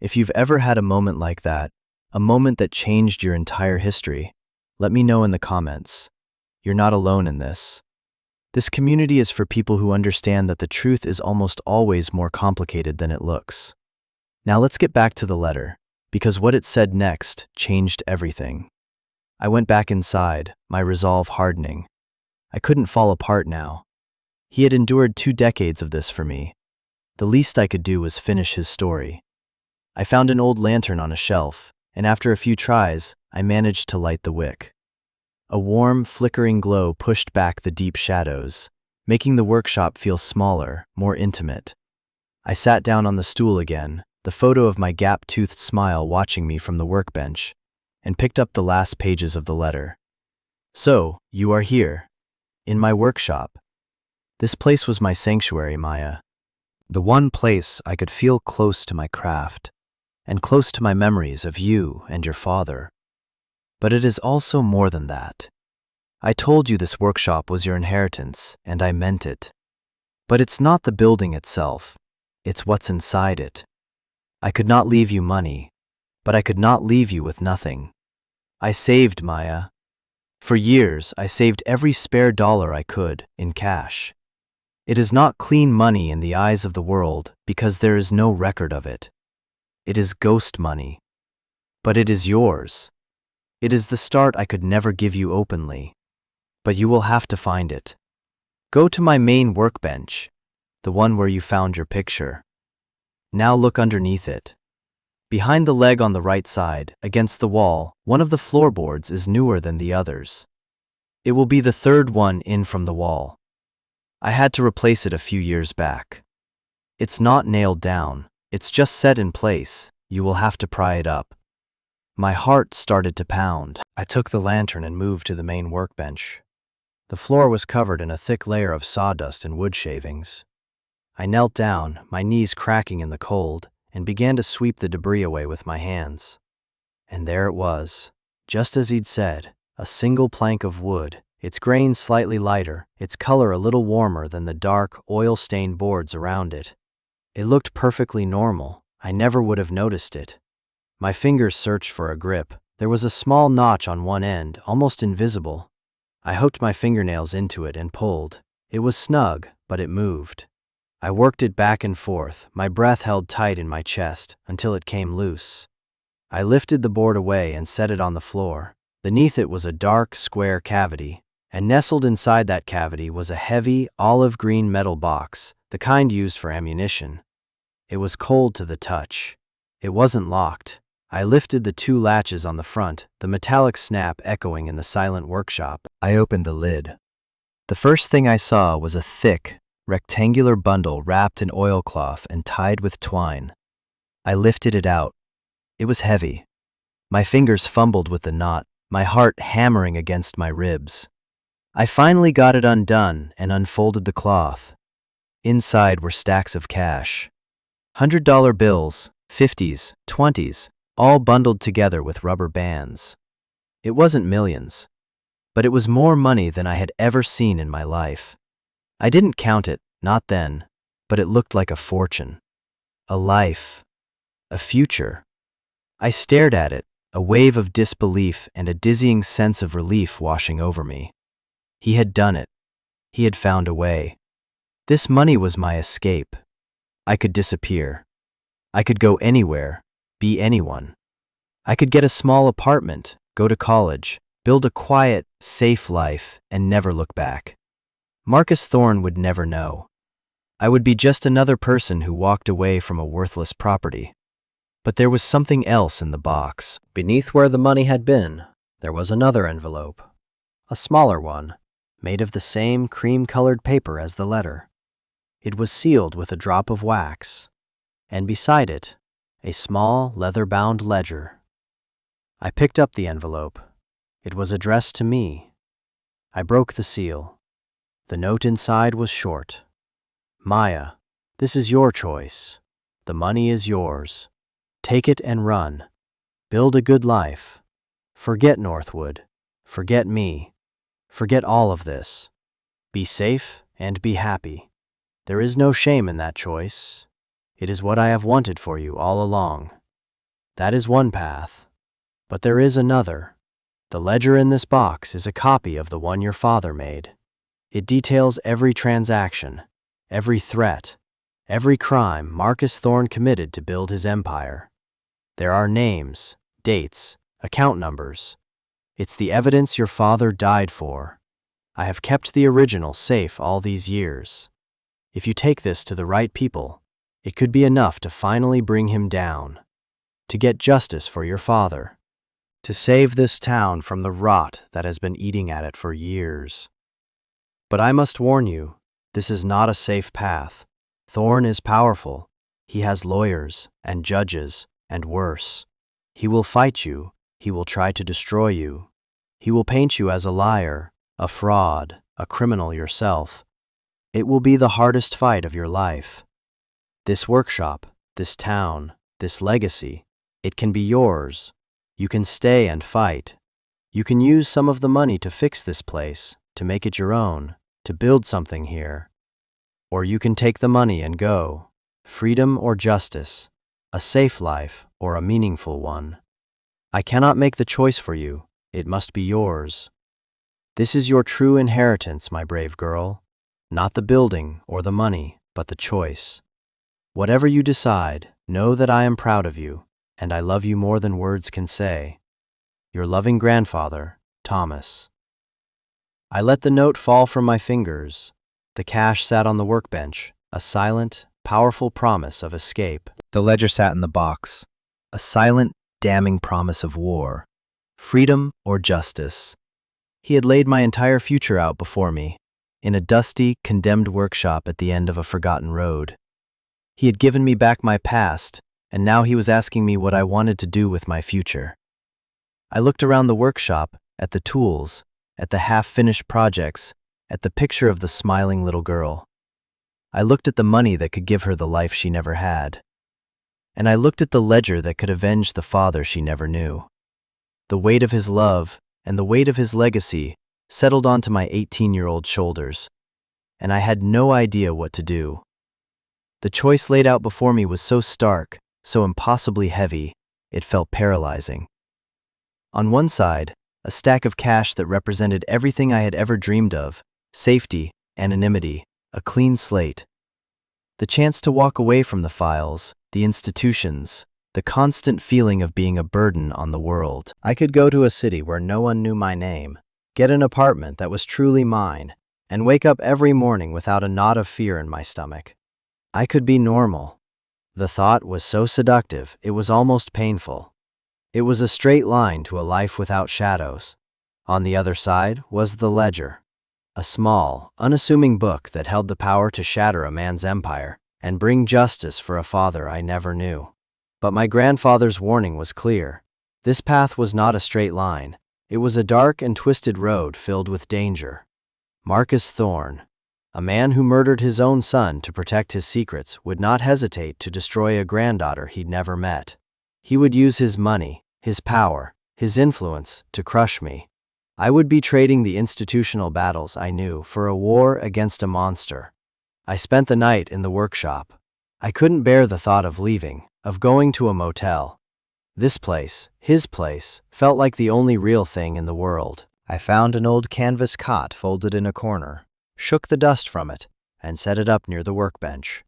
If you've ever had a moment like that, a moment that changed your entire history, let me know in the comments. You're not alone in this. This community is for people who understand that the truth is almost always more complicated than it looks. Now let's get back to the letter, because what it said next changed everything. I went back inside, my resolve hardening. I couldn't fall apart now. He had endured 2 decades of this for me. The least I could do was finish his story. I found an old lantern on a shelf, and after a few tries, I managed to light the wick. A warm, flickering glow pushed back the deep shadows, making the workshop feel smaller, more intimate. I sat down on the stool again, the photo of my gap-toothed smile watching me from the workbench, and picked up the last pages of the letter. So, you are here, in my workshop. This place was my sanctuary, Maya. The one place I could feel close to my craft, and close to my memories of you and your father. But it is also more than that. I told you this workshop was your inheritance, and I meant it. But it's not the building itself, it's what's inside it. I could not leave you money, but I could not leave you with nothing. I saved, Maya. For years, I saved every spare dollar I could, in cash. It is not clean money in the eyes of the world because there is no record of it. It is ghost money. But it is yours. It is the start I could never give you openly. But you will have to find it. Go to my main workbench, the one where you found your picture. Now look underneath it. Behind the leg on the right side, against the wall, one of the floorboards is newer than the others. It will be the third one in from the wall. I had to replace it a few years back. It's not nailed down, it's just set in place. You will have to pry it up. My heart started to pound. I took the lantern and moved to the main workbench. The floor was covered in a thick layer of sawdust and wood shavings. I knelt down, my knees cracking in the cold, and began to sweep the debris away with my hands. And there it was, just as he'd said, a single plank of wood, its grain slightly lighter, its color a little warmer than the dark, oil-stained boards around it. It looked perfectly normal. I never would have noticed it. My fingers searched for a grip. There was a small notch on one end, almost invisible. I hooked my fingernails into it and pulled. It was snug, but it moved. I worked it back and forth, my breath held tight in my chest, until it came loose. I lifted the board away and set it on the floor. Beneath it was a dark, square cavity, and nestled inside that cavity was a heavy, olive-green metal box, the kind used for ammunition. It was cold to the touch. It wasn't locked. I lifted the two latches on the front, the metallic snap echoing in the silent workshop. I opened the lid. The first thing I saw was a thick, rectangular bundle wrapped in oilcloth and tied with twine. I lifted it out. It was heavy. My fingers fumbled with the knot, my heart hammering against my ribs. I finally got it undone and unfolded the cloth. Inside were stacks of cash. $100 bills, 50s, 20s, all bundled together with rubber bands. It wasn't millions, but it was more money than I had ever seen in my life. I didn't count it, not then, but it looked like a fortune. A life. A future. I stared at it, a wave of disbelief and a dizzying sense of relief washing over me. He had done it. He had found a way. This money was my escape. I could disappear. I could go anywhere, be anyone. I could get a small apartment, go to college, build a quiet, safe life, and never look back. Marcus Thorne would never know. I would be just another person who walked away from a worthless property. But there was something else in the box. Beneath where the money had been, there was another envelope. A smaller one, made of the same cream-colored paper as the letter. It was sealed with a drop of wax, and beside it, a small, leather-bound ledger. I picked up the envelope. It was addressed to me. I broke the seal. The note inside was short. Maya, this is your choice. The money is yours. Take it and run. Build a good life. Forget Northwood. Forget me. Forget all of this. Be safe and be happy. There is no shame in that choice. It is what I have wanted for you all along. That is one path. But there is another. The ledger in this box is a copy of the one your father made. It details every transaction, every threat, every crime Marcus Thorne committed to build his empire. There are names, dates, account numbers. It's the evidence your father died for. I have kept the original safe all these years. If you take this to the right people, it could be enough to finally bring him down, to get justice for your father, to save this town from the rot that has been eating at it for years. But I must warn you, this is not a safe path. Thorne is powerful. He has lawyers and judges and worse. He will fight you. He will try to destroy you. He will paint you as a liar, a fraud, a criminal yourself. It will be the hardest fight of your life. This workshop, this town, this legacy, it can be yours. You can stay and fight. You can use some of the money to fix this place, to make it your own, to build something here. Or you can take the money and go. Freedom or justice, a safe life or a meaningful one. I cannot make the choice for you. It must be yours. This is your true inheritance, my brave girl. Not the building or the money, but the choice. Whatever you decide, know that I am proud of you, and I love you more than words can say. Your loving grandfather, Thomas. I let the note fall from my fingers. The cash sat on the workbench, a silent, powerful promise of escape. The ledger sat in the box, a silent, damning promise of war, freedom or justice. He had laid my entire future out before me, in a dusty, condemned workshop at the end of a forgotten road. He had given me back my past, and now he was asking me what I wanted to do with my future. I looked around the workshop, at the tools, at the half-finished projects, at the picture of the smiling little girl. I looked at the money that could give her the life she never had. And I looked at the ledger that could avenge the father she never knew. The weight of his love and the weight of his legacy settled onto my 18-year-old shoulders, and I had no idea what to do. The choice laid out before me was so stark, so impossibly heavy, it felt paralyzing. On one side, a stack of cash that represented everything I had ever dreamed of: safety, anonymity, a clean slate. The chance to walk away from the files, the institutions, the constant feeling of being a burden on the world. I could go to a city where no one knew my name, get an apartment that was truly mine, and wake up every morning without a knot of fear in my stomach. I could be normal. The thought was so seductive, it was almost painful. It was a straight line to a life without shadows. On the other side was the ledger, a small, unassuming book that held the power to shatter a man's empire and bring justice for a father I never knew. But my grandfather's warning was clear. This path was not a straight line. It was a dark and twisted road filled with danger. Marcus Thorne, a man who murdered his own son to protect his secrets, would not hesitate to destroy a granddaughter he'd never met. He would use his money, his power, his influence to crush me. I would be trading the institutional battles I knew for a war against a monster. I spent the night in the workshop. I couldn't bear the thought of leaving, of going to a motel. This place, his place, felt like the only real thing in the world. I found an old canvas cot folded in a corner, shook the dust from it, and set it up near the workbench.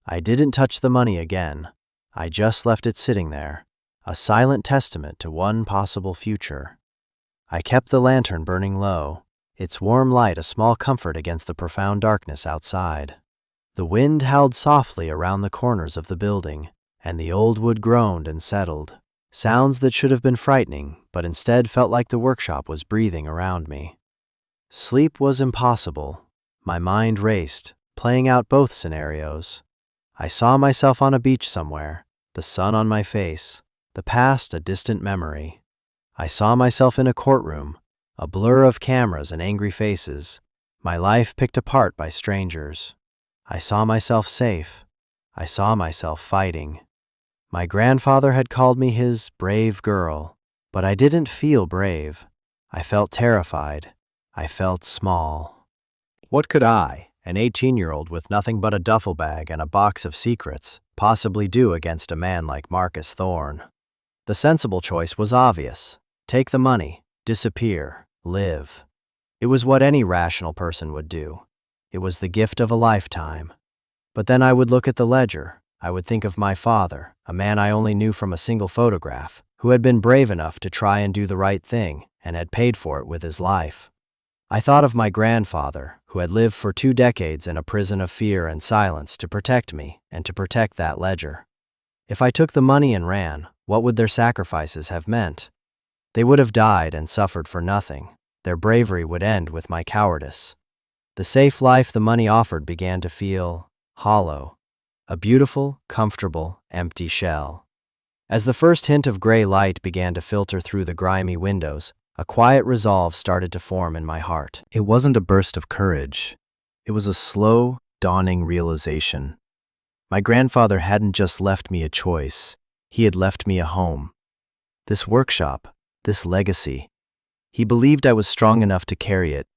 I didn't touch the money again. I just left it sitting there, a silent testament to one possible future. I kept the lantern burning low, its warm light a small comfort against the profound darkness outside. The wind howled softly around the corners of the building, and the old wood groaned and settled, sounds that should have been frightening, but instead felt like the workshop was breathing around me. Sleep was impossible. My mind raced, playing out both scenarios. I saw myself on a beach somewhere, the sun on my face, the past a distant memory. I saw myself in a courtroom, a blur of cameras and angry faces, my life picked apart by strangers. I saw myself safe. I saw myself fighting. My grandfather had called me his brave girl, but I didn't feel brave. I felt terrified. I felt small. What could I, an 18-year-old with nothing but a duffel bag and a box of secrets, possibly do against a man like Marcus Thorne? The sensible choice was obvious. Take the money, disappear, live. It was what any rational person would do. It was the gift of a lifetime. But then I would look at the ledger. I would think of my father, a man I only knew from a single photograph, who had been brave enough to try and do the right thing and had paid for it with his life. I thought of my grandfather, who had lived for 2 decades in a prison of fear and silence to protect me and to protect that ledger. If I took the money and ran, what would their sacrifices have meant? They would have died and suffered for nothing. Their bravery would end with my cowardice. The safe life the money offered began to feel hollow, a beautiful, comfortable, empty shell. As the first hint of gray light began to filter through the grimy windows, a quiet resolve started to form in my heart. It wasn't a burst of courage. It was a slow, dawning realization. My grandfather hadn't just left me a choice. He had left me a home. This workshop, this legacy. He believed I was strong enough to carry it.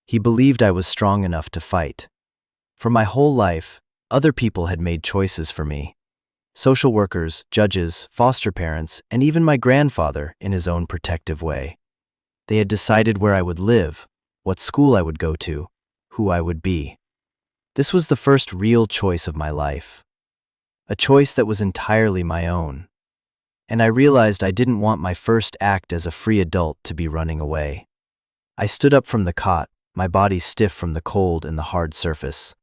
He believed I was strong enough to fight. For my whole life, other people had made choices for me. Social workers, judges, foster parents, and even my grandfather in his own protective way. They had decided where I would live, what school I would go to, who I would be. This was the first real choice of my life. A choice that was entirely my own. And I realized I didn't want my first act as a free adult to be running away. I stood up from the cot, my body stiff from the cold and the hard surface.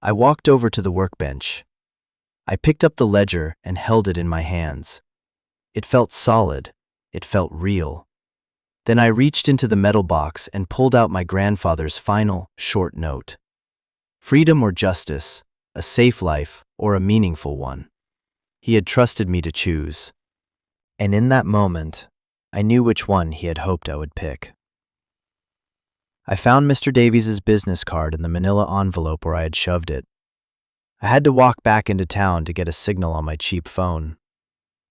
I walked over to the workbench. I picked up the ledger and held it in my hands. It felt solid. It felt real. Then I reached into the metal box and pulled out my grandfather's final, short note. Freedom or justice, a safe life or a meaningful one. He had trusted me to choose. And in that moment, I knew which one he had hoped I would pick. I found Mr. Davies's business card in the manila envelope where I had shoved it. I had to walk back into town to get a signal on my cheap phone.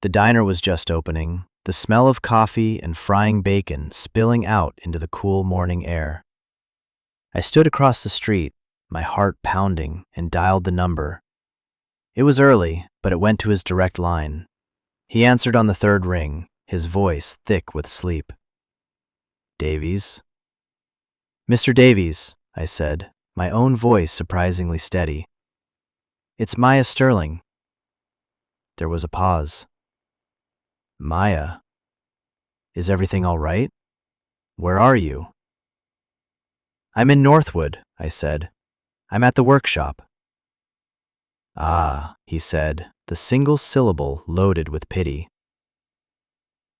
The diner was just opening, the smell of coffee and frying bacon spilling out into the cool morning air. I stood across the street, my heart pounding, and dialed the number. It was early, but it went to his direct line. He answered on the third ring, his voice thick with sleep. "Davies?" "Mr. Davies," I said, my own voice surprisingly steady. "It's Maya Sterling." There was a pause. "Maya? Is everything all right? Where are you?" "I'm in Northwood," I said. "I'm at the workshop." "Ah," he said, the single syllable loaded with pity.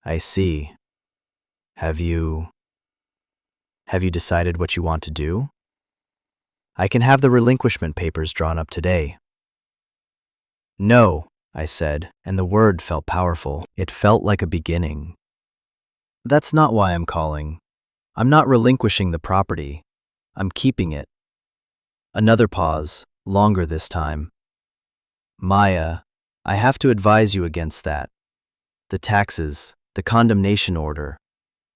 "I see. Have you decided what you want to do? I can have the relinquishment papers drawn up today." "No," I said, and the word felt powerful. It felt like a beginning. "That's not why I'm calling. I'm not relinquishing the property. I'm keeping it." Another pause, longer this time. "Maya, I have to advise you against that. The taxes, the condemnation order.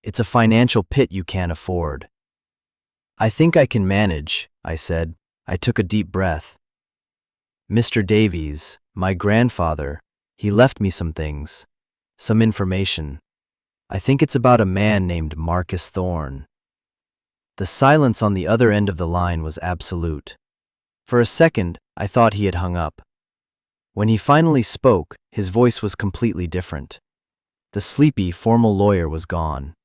It's a financial pit you can't afford." "I think I can manage," I said. I took a deep breath. "Mr. Davies, my grandfather, he left me some things, some information. I think it's about a man named Marcus Thorne." The silence on the other end of the line was absolute. For a second, I thought he had hung up. When he finally spoke, his voice was completely different. The sleepy, formal lawyer was gone.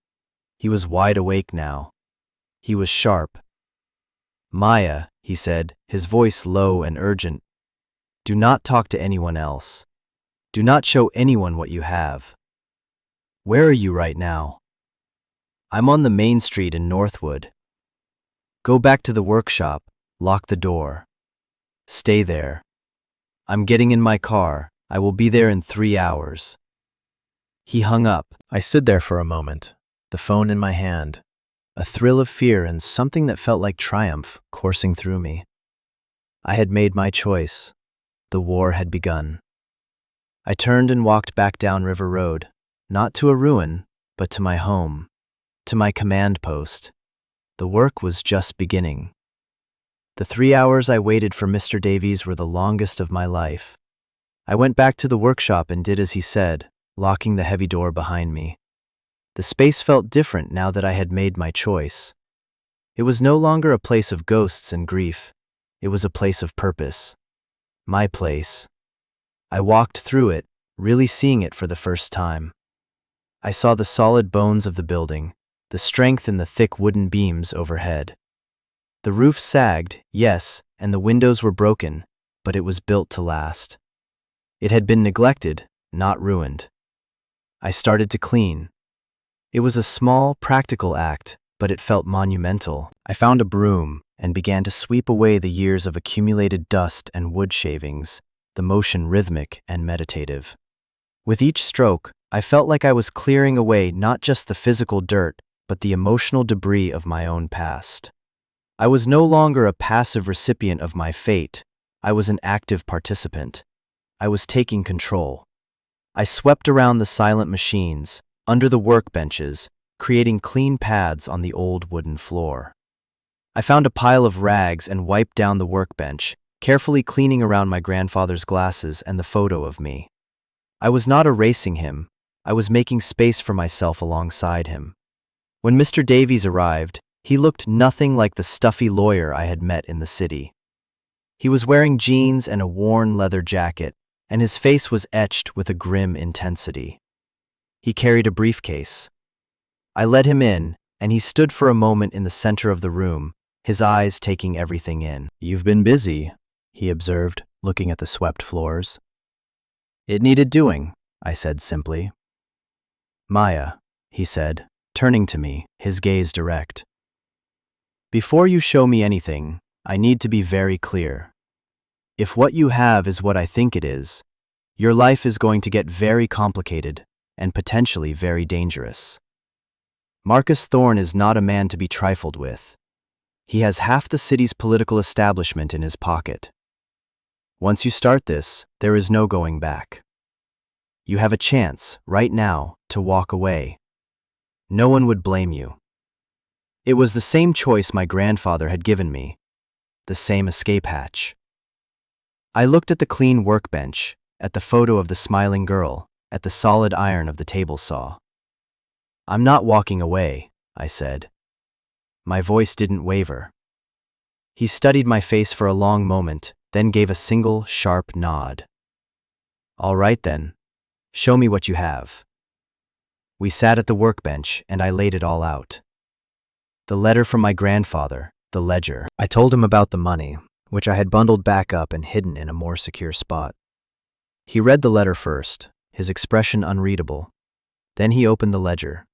He was wide awake now. He was sharp. "Maya," he said, his voice low and urgent, "do not talk to anyone else. Do not show anyone what you have." "Where are you right now?" "I'm on the main street in Northwood." "Go back to the workshop, lock the door. Stay there. I'm getting in my car. I will be there in 3 hours." He hung up. I stood there for a moment, the phone in my hand, a thrill of fear and something that felt like triumph coursing through me. I had made my choice. The war had begun. I turned and walked back down River Road, not to a ruin, but to my home, to my command post. The work was just beginning. The 3 hours I waited for Mr. Davies were the longest of my life. I went back to the workshop and did as he said, locking the heavy door behind me. The space felt different now that I had made my choice. It was no longer a place of ghosts and grief. It was a place of purpose. My place. I walked through it, really seeing it for the first time. I saw the solid bones of the building, the strength in the thick wooden beams overhead. The roof sagged, yes, and the windows were broken, but it was built to last. It had been neglected, not ruined. I started to clean. It was a small, practical act, but it felt monumental. I found a broom and began to sweep away the years of accumulated dust and wood shavings, the motion rhythmic and meditative. With each stroke, I felt like I was clearing away not just the physical dirt, but the emotional debris of my own past. I was no longer a passive recipient of my fate. I was an active participant. I was taking control. I swept around the silent machines, under the workbenches, creating clean paths on the old wooden floor. I found a pile of rags and wiped down the workbench, carefully cleaning around my grandfather's glasses and the photo of me. I was not erasing him. I was making space for myself alongside him. When Mr. Davies arrived, he looked nothing like the stuffy lawyer I had met in the city. He was wearing jeans and a worn leather jacket, and his face was etched with a grim intensity. He carried a briefcase. I led him in, and he stood for a moment in the center of the room, his eyes taking everything in. "You've been busy," he observed, looking at the swept floors. "It needed doing," I said simply. "Maya," he said, turning to me, his gaze direct. "Before you show me anything, I need to be very clear. If what you have is what I think it is, your life is going to get very complicated and potentially very dangerous. Marcus Thorne is not a man to be trifled with. He has half the city's political establishment in his pocket. Once you start this, there is no going back. You have a chance, right now, to walk away. No one would blame you. It was the same choice my grandfather had given me, the same escape hatch." I looked at the clean workbench, at the photo of the smiling girl, at the solid iron of the table saw. "I'm not walking away," I said. My voice didn't waver. He studied my face for a long moment, then gave a single, sharp nod. "All right then, show me what you have." We sat at the workbench, and I laid it all out. The letter from my grandfather, the ledger. I told him about the money, which I had bundled back up and hidden in a more secure spot. He read the letter first, his expression unreadable. Then he opened the ledger.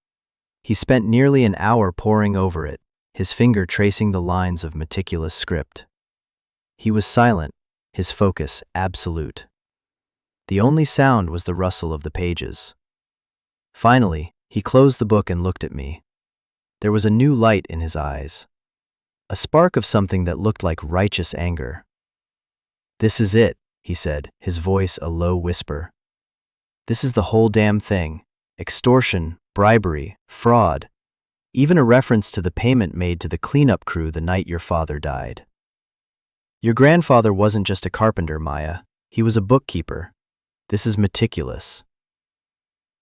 He spent nearly an hour poring over it, his finger tracing the lines of meticulous script. He was silent, his focus absolute. The only sound was the rustle of the pages. Finally, he closed the book and looked at me. There was a new light in his eyes, a spark of something that looked like righteous anger. "This is it," he said, his voice a low whisper. "This is the whole damn thing. Extortion, bribery, fraud, even a reference to the payment made to the cleanup crew the night your father died. Your grandfather wasn't just a carpenter, Maya. He was a bookkeeper. This is meticulous."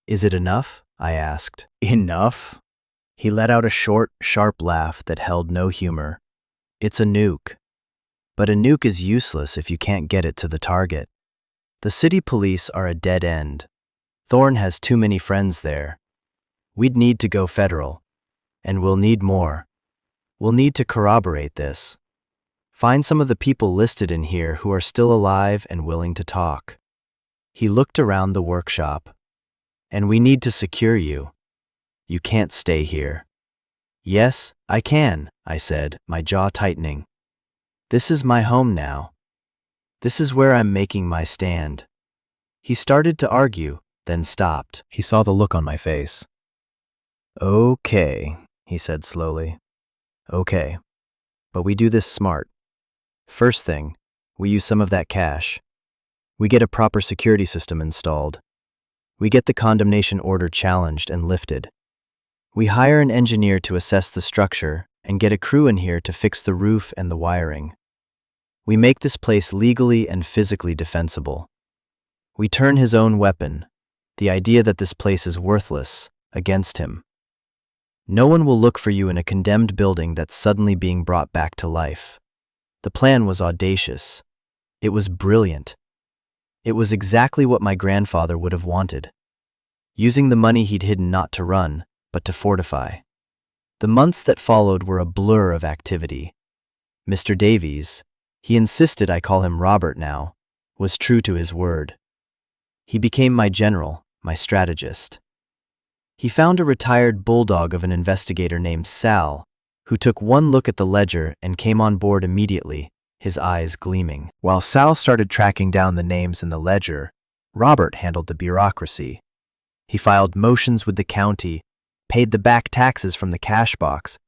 "Is it enough?" I asked. "Enough?" He let out a short, sharp laugh that held no humor. "It's a nuke. But a nuke is useless if you can't get it to the target. The city police are a dead end. Thorne has too many friends there. We'd need to go federal. And we'll need more. We'll need to corroborate this. Find some of the people listed in here who are still alive and willing to talk." He looked around the workshop. "And we need to secure you. You can't stay here." "Yes, I can," I said, my jaw tightening. "This is my home now. This is where I'm making my stand." He started to argue, then stopped. He saw the look on my face. "Okay," he said slowly. "Okay, but we do this smart. First thing, we use some of that cash. We get a proper security system installed. We get the condemnation order challenged and lifted. We hire an engineer to assess the structure and get a crew in here to fix the roof and the wiring. We make this place legally and physically defensible. We turn his own weapon, the idea that this place is worthless, against him. No one will look for you in a condemned building that's suddenly being brought back to life." The plan was audacious. It was brilliant. It was exactly what my grandfather would have wanted. Using the money he'd hidden not to run, but to fortify. The months that followed were a blur of activity. Mr. Davies, he insisted I call him Robert now, was true to his word. He became my general, my strategist. He found a retired bulldog of an investigator named Sal, who took one look at the ledger and came on board immediately, his eyes gleaming. While Sal started tracking down the names in the ledger, Robert handled the bureaucracy. He filed motions with the county, paid the back taxes from the cash box,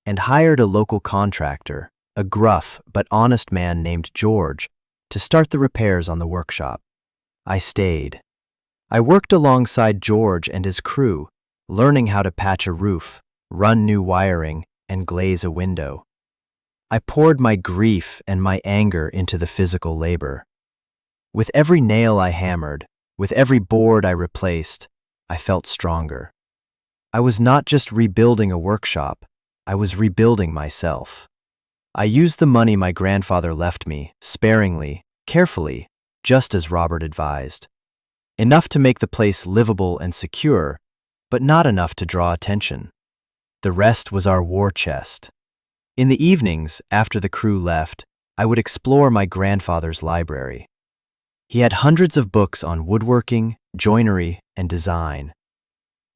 and hired a local contractor, a gruff but honest man named George, to start the repairs on the workshop. I stayed. I worked alongside George and his crew, learning how to patch a roof, run new wiring, and glaze a window. I poured my grief and my anger into the physical labor. With every nail I hammered, with every board I replaced, I felt stronger. I was not just rebuilding a workshop, I was rebuilding myself. I used the money my grandfather left me, sparingly, carefully, just as Robert advised. Enough to make the place livable and secure, but not enough to draw attention. The rest was our war chest. In the evenings, after the crew left, I would explore my grandfather's library. He had hundreds of books on woodworking, joinery, and design.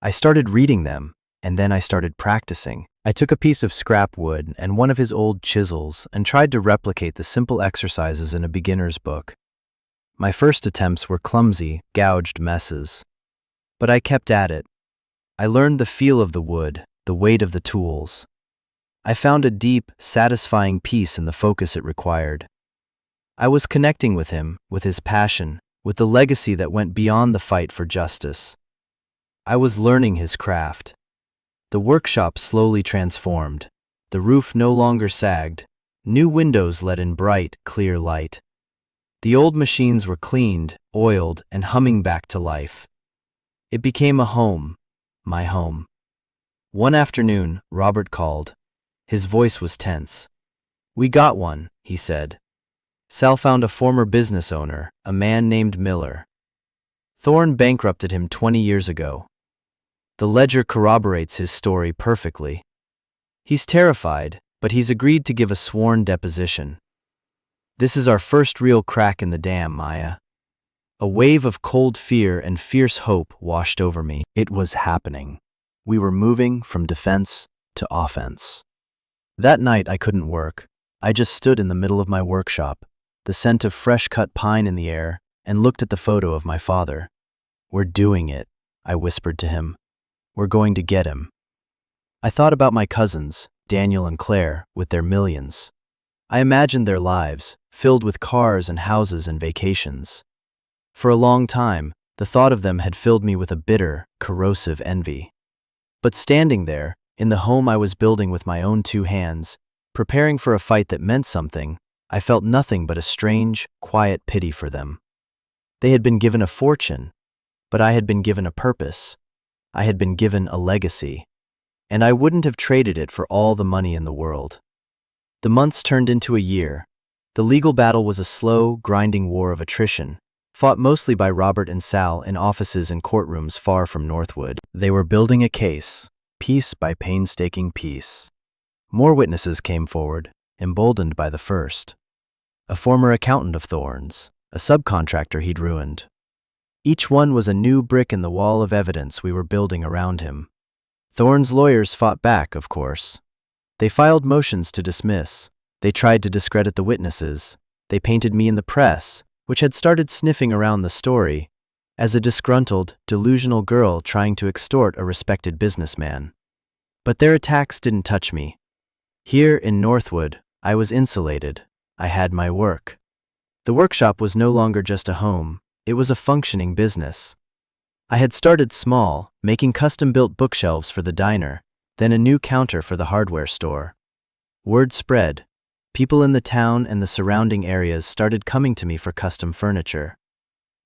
I started reading them, and then I started practicing. I took a piece of scrap wood and one of his old chisels and tried to replicate the simple exercises in a beginner's book. My first attempts were clumsy, gouged messes. But I kept at it. I learned the feel of the wood, the weight of the tools. I found a deep, satisfying peace in the focus it required. I was connecting with him, with his passion, with the legacy that went beyond the fight for justice. I was learning his craft. The workshop slowly transformed. The roof no longer sagged. New windows let in bright, clear light. The old machines were cleaned, oiled, and humming back to life. It became a home, my home. One afternoon, Robert called. His voice was tense. "We got one," he said. Sal found a former business owner, a man named Miller. Thorne bankrupted him 20 years ago. The ledger corroborates his story perfectly. He's terrified, but he's agreed to give a sworn deposition. This is our first real crack in the dam, Maya. A wave of cold fear and fierce hope washed over me. It was happening. We were moving from defense to offense. That night I couldn't work. I just stood in the middle of my workshop, the scent of fresh-cut pine in the air, and looked at the photo of my father. "We're doing it," I whispered to him. "We're going to get him." I thought about my cousins, Daniel and Claire, with their millions. I imagined their lives, filled with cars and houses and vacations. For a long time, the thought of them had filled me with a bitter, corrosive envy. But standing there, in the home I was building with my own two hands, preparing for a fight that meant something, I felt nothing but a strange, quiet pity for them. They had been given a fortune, but I had been given a purpose. I had been given a legacy, and I wouldn't have traded it for all the money in the world. The months turned into a year. The legal battle was a slow, grinding war of attrition, fought mostly by Robert and Sal in offices and courtrooms far from Northwood. They were building a case, piece by painstaking piece. More witnesses came forward, emboldened by the first. A former accountant of Thorne's, a subcontractor he'd ruined. Each one was a new brick in the wall of evidence we were building around him. Thorne's lawyers fought back, of course. They filed motions to dismiss. They tried to discredit the witnesses. They painted me in the press, which had started sniffing around the story, as a disgruntled, delusional girl trying to extort a respected businessman. But their attacks didn't touch me. Here in Northwood, I was insulated. I had my work. The workshop was no longer just a home. It was a functioning business. I had started small, making custom-built bookshelves for the diner, then a new counter for the hardware store. Word spread. People in the town and the surrounding areas started coming to me for custom furniture.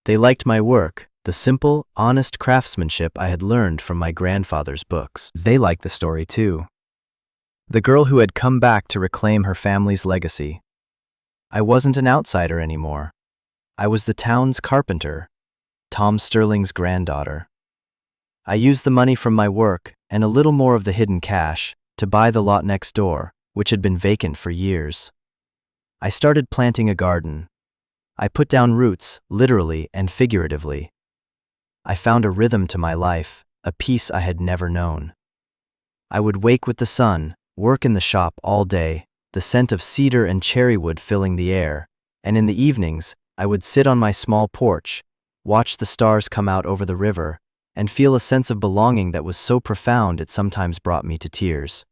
They liked my work, the simple, honest craftsmanship I had learned from my grandfather's books. They liked the story too. The girl who had come back to reclaim her family's legacy. I wasn't an outsider anymore. I was the town's carpenter, Tom Sterling's granddaughter. I used the money from my work and a little more of the hidden cash to buy the lot next door, which had been vacant for years. I started planting a garden. I put down roots, literally and figuratively. I found a rhythm to my life, a peace I had never known. I would wake with the sun, work in the shop all day, the scent of cedar and cherry wood filling the air, and in the evenings, I would sit on my small porch, watch the stars come out over the river, and feel a sense of belonging that was so profound it sometimes brought me to tears.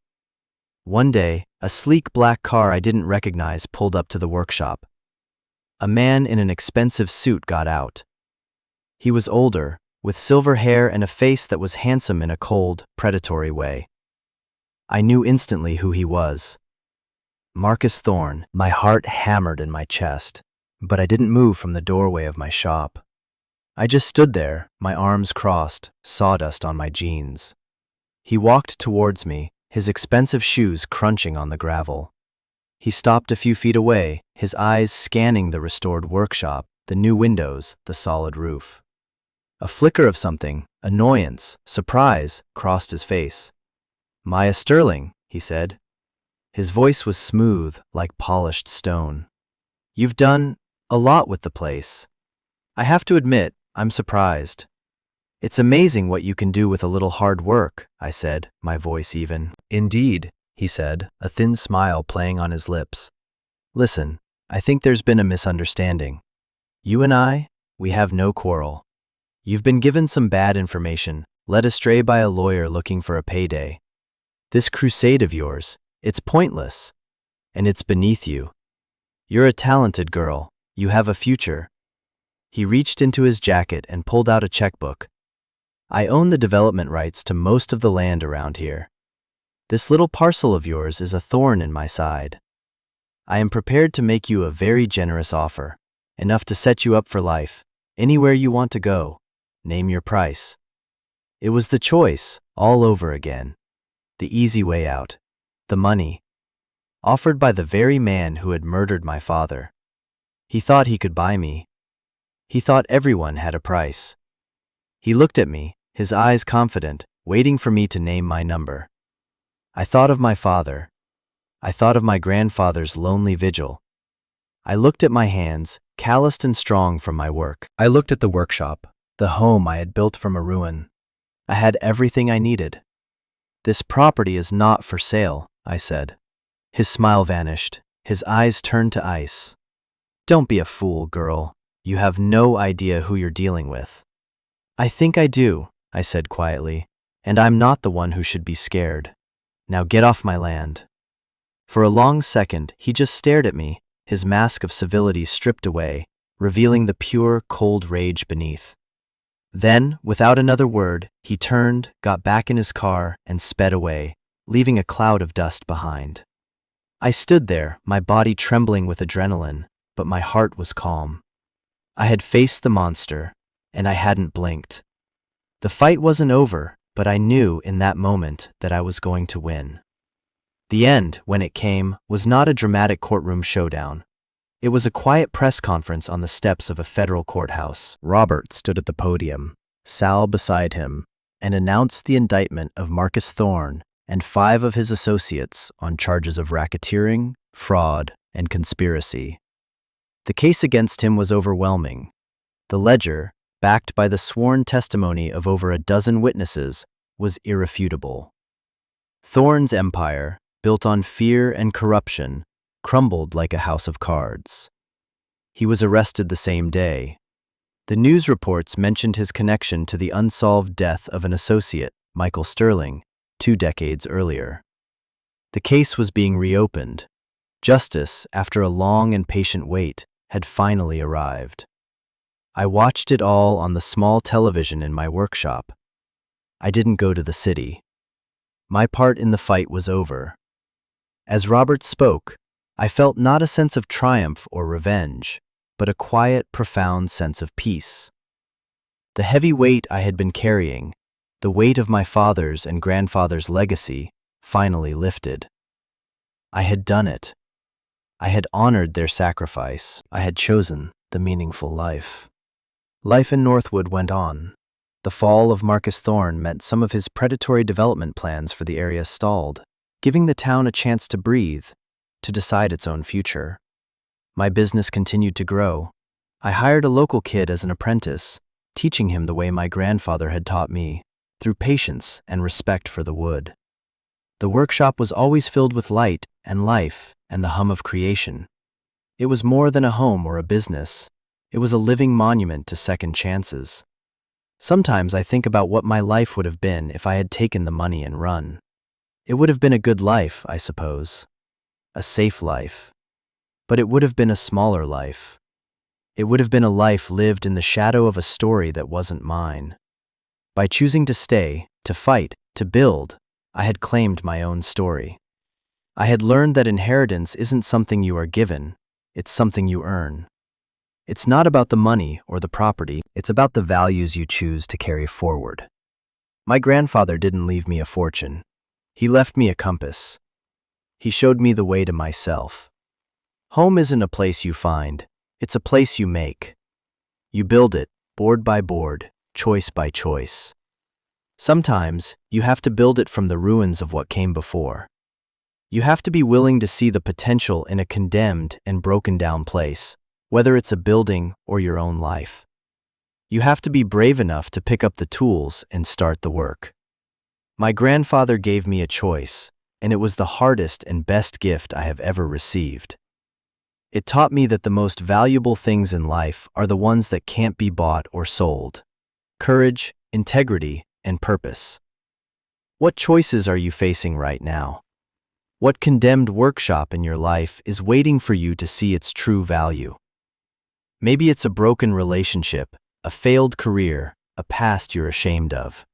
One day, a sleek black car I didn't recognize pulled up to the workshop. A man in an expensive suit got out. He was older, with silver hair and a face that was handsome in a cold, predatory way. I knew instantly who he was. Marcus Thorne. My heart hammered in my chest, but I didn't move from the doorway of my shop. I just stood there, my arms crossed, sawdust on my jeans. He walked towards me, his expensive shoes crunching on the gravel. He stopped a few feet away, his eyes scanning the restored workshop, the new windows, the solid roof. A flicker of something, annoyance, surprise, crossed his face. Maya Sterling, he said. His voice was smooth, like polished stone. You've done a lot with the place. I have to admit, I'm surprised. It's amazing what you can do with a little hard work, I said, my voice even. Indeed, he said, a thin smile playing on his lips. Listen, I think there's been a misunderstanding. You and I, we have no quarrel. You've been given some bad information, led astray by a lawyer looking for a payday. This crusade of yours, it's pointless, and it's beneath you. You're a talented girl. You have a future. He reached into his jacket and pulled out a checkbook. I own the development rights to most of the land around here. This little parcel of yours is a thorn in my side. I am prepared to make you a very generous offer, enough to set you up for life, anywhere you want to go. Name your price. It was the choice, all over again. The easy way out. The money. Offered by the very man who had murdered my father. He thought he could buy me. He thought everyone had a price. He looked at me, his eyes confident, waiting for me to name my number. I thought of my father. I thought of my grandfather's lonely vigil. I looked at my hands, calloused and strong from my work. I looked at the workshop, the home I had built from a ruin. I had everything I needed. This property is not for sale, I said. His smile vanished. His eyes turned to ice. Don't be a fool, girl. You have no idea who you're dealing with. I think I do, I said quietly, and I'm not the one who should be scared. Now get off my land. For a long second, he just stared at me, his mask of civility stripped away, revealing the pure, cold rage beneath. Then, without another word, he turned, got back in his car, and sped away, leaving a cloud of dust behind. I stood there, my body trembling with adrenaline, but my heart was calm. I had faced the monster, and I hadn't blinked. The fight wasn't over, but I knew in that moment that I was going to win. The end, when it came, was not a dramatic courtroom showdown. It was a quiet press conference on the steps of a federal courthouse. Robert stood at the podium, Sal beside him, and announced the indictment of Marcus Thorne and 5 of his associates on charges of racketeering, fraud, and conspiracy. The case against him was overwhelming. The ledger, backed by the sworn testimony of over a dozen witnesses, was irrefutable. Thorne's empire, built on fear and corruption, crumbled like a house of cards. He was arrested the same day. The news reports mentioned his connection to the unsolved death of an associate, Michael Sterling, 2 decades earlier. The case was being reopened. Justice, after a long and patient wait, had finally arrived. I watched it all on the small television in my workshop. I didn't go to the city. My part in the fight was over. As Robert spoke, I felt not a sense of triumph or revenge, but a quiet, profound sense of peace. The heavy weight I had been carrying, the weight of my father's and grandfather's legacy, finally lifted. I had done it. I had honored their sacrifice. I had chosen the meaningful life. Life in Northwood went on. The fall of Marcus Thorne meant some of his predatory development plans for the area stalled, giving the town a chance to breathe, to decide its own future. My business continued to grow. I hired a local kid as an apprentice, teaching him the way my grandfather had taught me, through patience and respect for the wood. The workshop was always filled with light and life and the hum of creation. It was more than a home or a business. It was a living monument to second chances. Sometimes I think about what my life would have been if I had taken the money and run. It would have been a good life, I suppose. A safe life. But it would have been a smaller life. It would have been a life lived in the shadow of a story that wasn't mine. By choosing to stay, to fight, to build, I had claimed my own story. I had learned that inheritance isn't something you are given, it's something you earn. It's not about the money or the property, it's about the values you choose to carry forward. My grandfather didn't leave me a fortune. He left me a compass. He showed me the way to myself. Home isn't a place you find, it's a place you make. You build it, board by board, choice by choice. Sometimes, you have to build it from the ruins of what came before. You have to be willing to see the potential in a condemned and broken down place, whether it's a building or your own life. You have to be brave enough to pick up the tools and start the work. My grandfather gave me a choice, and it was the hardest and best gift I have ever received. It taught me that the most valuable things in life are the ones that can't be bought or sold: courage, integrity, and purpose. What choices are you facing right now? What condemned workshop in your life is waiting for you to see its true value? Maybe it's a broken relationship, a failed career, a past you're ashamed of.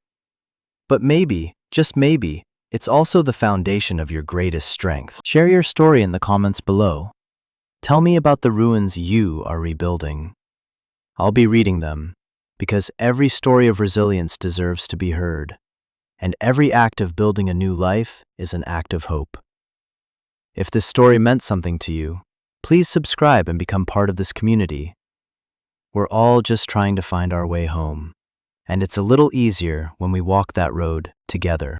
But maybe, just maybe, it's also the foundation of your greatest strength. Share your story in the comments below. Tell me about the ruins you are rebuilding. I'll be reading them, because every story of resilience deserves to be heard, and every act of building a new life is an act of hope. If this story meant something to you, please subscribe and become part of this community. We're all just trying to find our way home, and it's a little easier when we walk that road together.